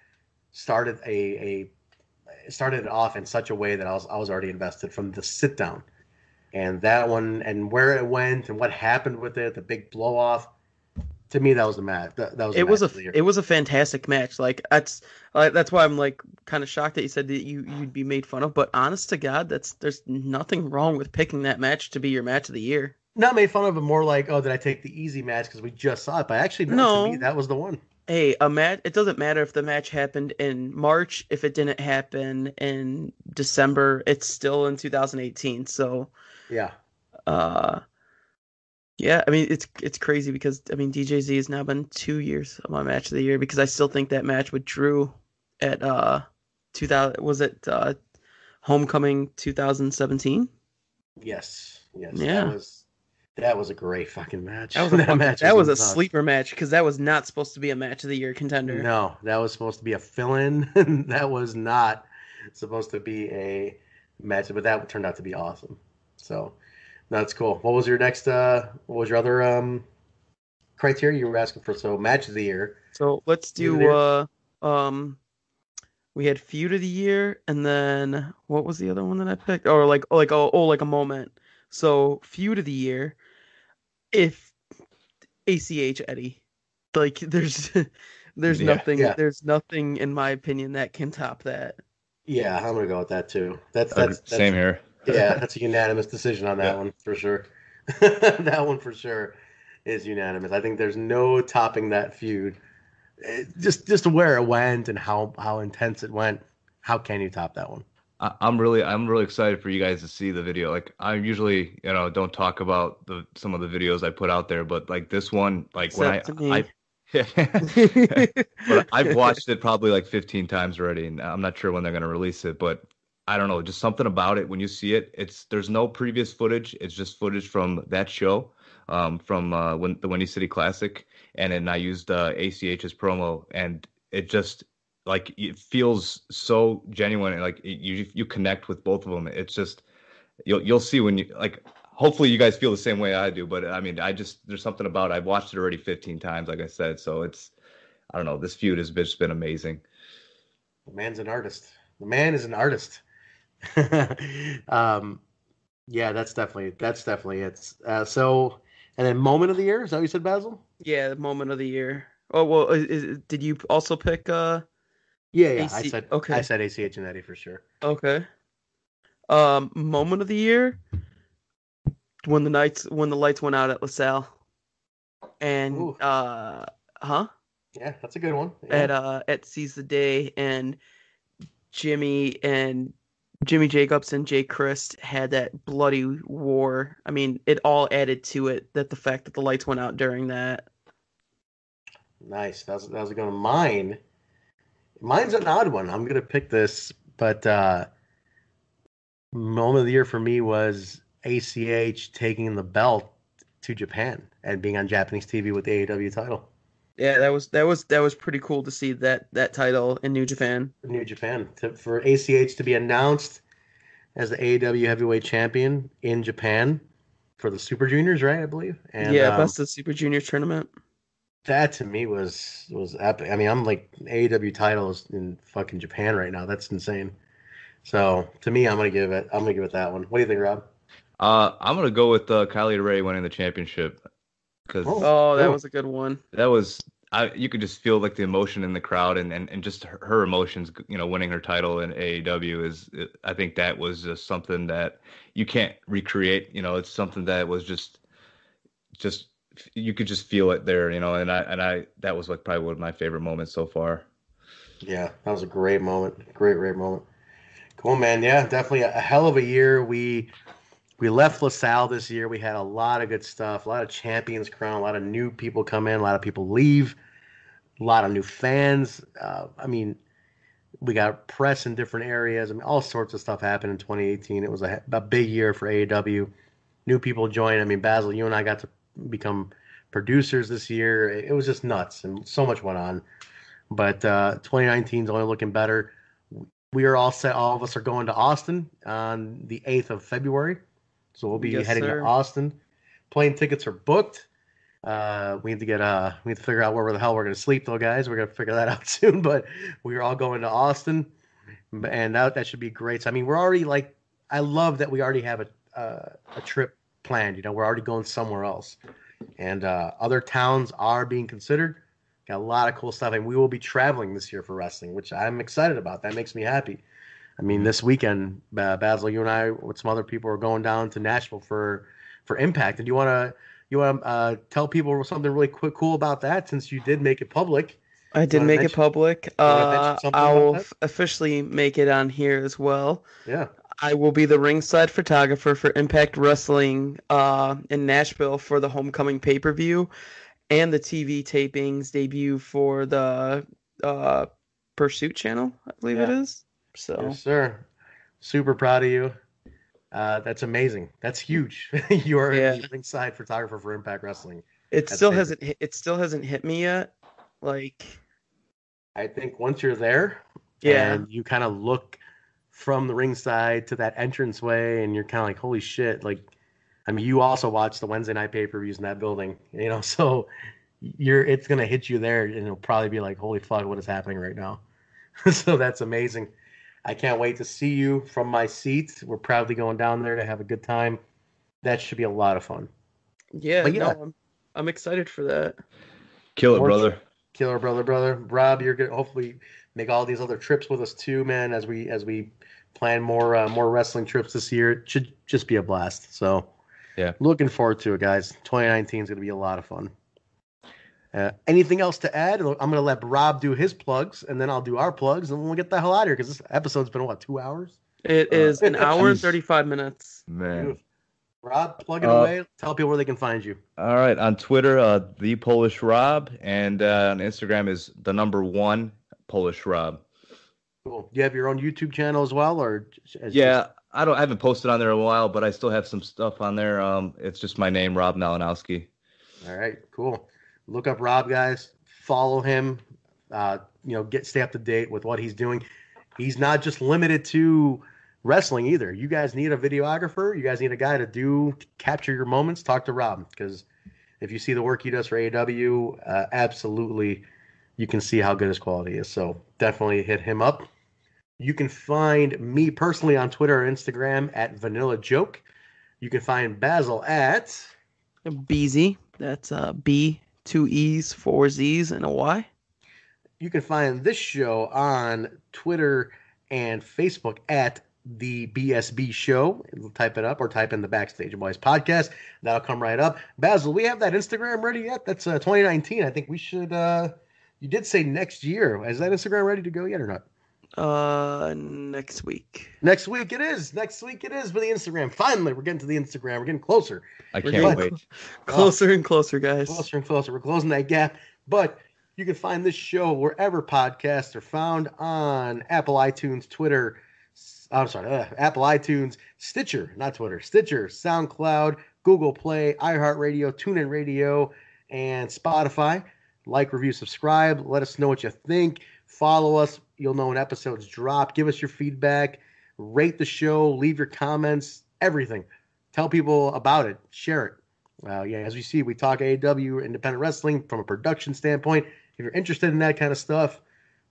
started it off in such a way that I was already invested from the sit down, and that one and where it went and what happened with it, the big blow off. To me, that was the match. It was a fantastic match. Like, that's why I'm like kind of shocked that you said that you'd be made fun of. But honest to God, there's nothing wrong with picking that match to be your match of the year. Not made fun of, but more like, oh, did I take the easy match because we just saw it? But actually, no. To me, that was the one. Hey, a match. It doesn't matter if the match happened in March. If it didn't happen in December, it's still in 2018. So yeah. Yeah, I mean, it's crazy because, I mean, DJZ has now been 2 years of my match of the year, because I still think that match with Drew at 2000, was it Homecoming 2017? Yes. Yeah. That was a great fucking match. That was a sleeper match, because that was not supposed to be a match of the year contender. No, that was supposed to be a fill-in. That was not supposed to be a match, but that turned out to be awesome. So that's cool. What was your next? What was your other criteria you were asking for? So match of the year. So let's do. We had feud of the year, and then what was the other one that I picked? Or like a moment. So feud of the year, if ACH Eddie, like there's Yeah. nothing Yeah. there's nothing in my opinion that can top that. Yeah, I'm gonna go with that too. That's Same here. yeah, that's a unanimous decision on that Yeah. one for sure. That one for sure is unanimous. I think there's no topping that feud. Just where it went and how intense it went. How can you top that one? I'm really excited for you guys to see the video. Like I usually, don't talk about some of the videos I put out there, but like this one, like when Except to I me. but I've watched it probably like 15 times already, and I'm not sure when they're gonna release it, but I don't know, just something about it when you see it. There's no previous footage. It's just footage from that show, from when the Windy City Classic, and then I used ACH's promo, and it just like it feels so genuine, and like you connect with both of them. It's just you'll see when you like. Hopefully you guys feel the same way I do, but I mean, there's something about it. I've watched it already 15 times, like I said, so I don't know. This feud has just been amazing. The man's an artist. The man is an artist. um, yeah, that's definitely it. So, and then moment of the year, is that what you said, Basil? Yeah, the moment of the year. Oh well, did you also pick Yeah, yeah. I AC? said I Okay, said ACH and Eddie for sure. okay. Moment of the year when the lights went out at LaSalle and Ooh, huh yeah, that's a good one. Yeah, at Seize the Day, and Jimmy and Jimmy Jacobs and Jay Christ had that bloody war. I mean, it all added to it that the fact that the lights went out during that. nice. That was a good one. Mine's an odd one. I'm gonna pick this, but moment of the year for me was ACH taking the belt to Japan and being on Japanese TV with the AAW title. Yeah, that was pretty cool to see that title in New Japan. New Japan for ACH to be announced as the AAW Heavyweight Champion in Japan for the Super Juniors, right? I believe, and Yeah, best of Super Junior tournament. that to me was epic. I mean, I'm like AAW titles in fucking Japan right now. That's insane. So to me, I'm gonna give it that one. What do you think, Rob? I'm gonna go with Kylie Ray winning the championship because Oh, Oh, that cool. was a good one. that was you could just feel like the emotion in the crowd and just her emotions, winning her title in AEW I think that was just something that you can't recreate. It's something that was just you could just feel it there, and I that was like probably one of my favorite moments so far. Yeah, that was a great moment. Great moment. Cool, man. Yeah, definitely a hell of a year. We left LaSalle this year. We had a lot of good stuff, a lot of champions crowned, a lot of new people come in, a lot of people leave, a lot of new fans. I mean, we got press in different areas. I mean, all sorts of stuff happened in 2018. It was a big year for AEW. New people joined. I mean, Basil, you and I got to become producers this year. It was just nuts, and so much went on. But 2019 is only looking better. We are all set. All of us are going to Austin on the 8th of February. So we'll be Yes, heading to sir. Austin. Plane tickets are booked. We need to figure out where the hell we're going to sleep, though, guys. We're going to figure that out soon. But we're all going to Austin, and that should be great. So, I mean, we're already like, I love that we already have a trip planned. We're already going somewhere else, and other towns are being considered. Got a lot of cool stuff, and we will be traveling this year for wrestling, which I'm excited about. That makes me happy. I mean, Mhm. this weekend, Basil, you and I, with some other people, are going down to Nashville for Impact. And you want to tell people something really quick, cool about that, since you did make it public. I You did want to make it mention? public. You want to mention something about I'll that? officially make it on here as well. Yeah. I will be the ringside photographer for Impact Wrestling in Nashville for the Homecoming pay-per-view and the TV tapings debut for the uh, Pursuit channel, I believe it Yeah. is. Yes, So sir. Super proud of you. That's amazing. That's huge. You are yeah, the ringside photographer for Impact Wrestling. it That's still big. hasn't it still hasn't hit me yet. Like I think once you're there yeah, and you kind of look from the ringside to that entranceway, and you're kind of like, holy shit! Like, I mean, you also watch the Wednesday night pay-per-views in that building, so it's gonna hit you there, and it'll probably be like, holy fuck, what is happening right now? So that's amazing. I can't wait to see you from my seat. We're proudly going down there to have a good time. That should be a lot of fun. Yeah, But yeah. no, I'm excited for that. Kill it, brother. Killer brother. Rob, you're gonna hopefully make all these other trips with us too, man. As we plan more wrestling trips this year, it should just be a blast. So yeah, looking forward to it, guys. 2019 is gonna be a lot of fun. Anything else to add? I'm gonna let Rob do his plugs, and then I'll do our plugs, and we'll get the hell out of here because this episode's been what, 2 hours? It is an hour and 35 minutes. Man. Beautiful. Rob, plug it away. Tell people where they can find you. All right, on Twitter, the Polish Rob, and on Instagram is the #1 Polish Rob. Cool. Do you have your own YouTube channel as well, or? I haven't posted on there in a while, but I still have some stuff on there. It's just my name, Rob Malinowski. All right, cool. Look up Rob, guys. Follow him. Stay up to date with what he's doing. He's not just limited to wrestling either. You guys need a videographer. You guys need a guy to capture your moments. Talk to Rob, because if you see the work he does for AAW, absolutely you can see how good his quality is. So definitely hit him up. You can find me personally on Twitter or Instagram at Vanilla Joke. You can find Basil at BZ. That's B, 2 E's, 4 Z's, and a Y. You can find this show on Twitter and Facebook at the BSB show. Type it up or type in the Backstage Boys podcast. That'll come right up. Basil, we have that Instagram ready yet? That's 2019. I think we should. You did say next year. Is that Instagram ready to go yet or not? Next week. Next week it is. Next week it is for the Instagram. Finally, we're getting to the Instagram. We're getting closer. I can't wait. Closer and closer, guys. Closer and closer. We're closing that gap. But you can find this show wherever podcasts are found, on Apple iTunes, Apple iTunes, Stitcher, not Twitter, Stitcher, SoundCloud, Google Play, iHeartRadio, TuneIn Radio, and Spotify. Like, review, subscribe. Let us know what you think. Follow us. You'll know when episodes drop. Give us your feedback. Rate the show. Leave your comments. Everything. Tell people about it. Share it. As you see, we talk AAW, independent wrestling from a production standpoint. If you're interested in that kind of stuff,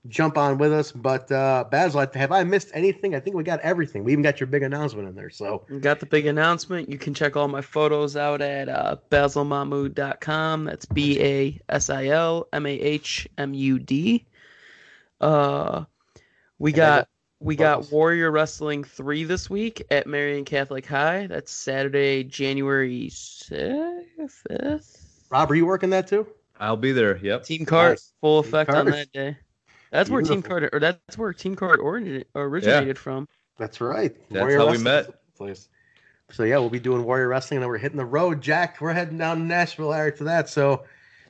jump on with us. But Basil, have I missed anything? I think we got everything. We even got your big announcement in there. So you got the big announcement. You can check all my photos out at basilmahmood.com. That's BASILMAHMUD. We got Warrior Wrestling 3 this week at Marion Catholic High. That's Saturday, January 5th. Rob, are you working that too? I'll be there. Yep. Team Card, Nice. full effect on Card. that day. That's where Team Card originated from. That's right. That's Warrior how we Wrestling met. place. So yeah, we'll be doing Warrior Wrestling, and then we're hitting the road, Jack. We're heading down to Nashville area to that, so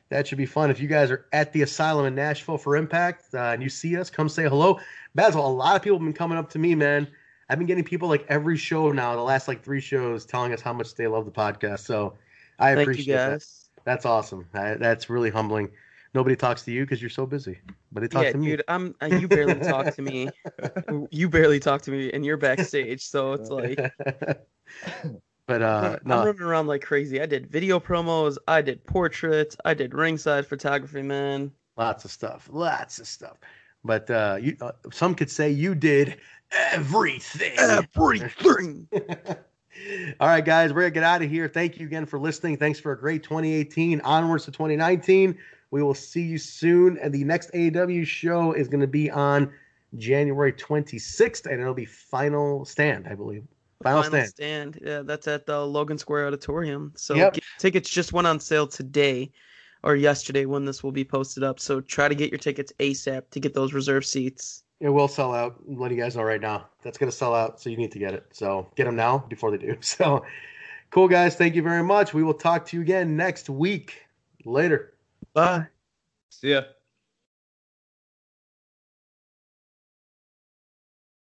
that should be fun. If you guys are at the Asylum in Nashville for Impact and you see us, come say hello. Basil, a lot of people have been coming up to me, man. I've been getting people like every show now, the last like 3 shows, telling us how much they love the podcast. So I appreciate you guys. that. That's awesome. That's really humbling. Nobody talks to you because you're so busy, but they talk to me. Dude, you barely talk to me. You barely talk to me, and you're backstage, so it's like. But I'm no, running around like crazy. I did video promos. I did portraits. I did ringside photography, man. lots of stuff. But some could say you did everything. Everything. All right, guys, we're going to get out of here. Thank you again for listening. Thanks for a great 2018. Onwards to 2019. We will see you soon. And the next AEW show is going to be on January 26th, and it'll be Final Stand, I believe. Final Stand. Yeah, that's at the Logan Square Auditorium. So Yep. tickets just went on sale today or yesterday when this will be posted up. So try to get your tickets ASAP to get those reserved seats. It will sell out. I'm letting you guys know right now. That's going to sell out, so you need to get it. So get them now before they do. So cool, guys. Thank you very much. We will talk to you again next week. Later. Bye. See ya.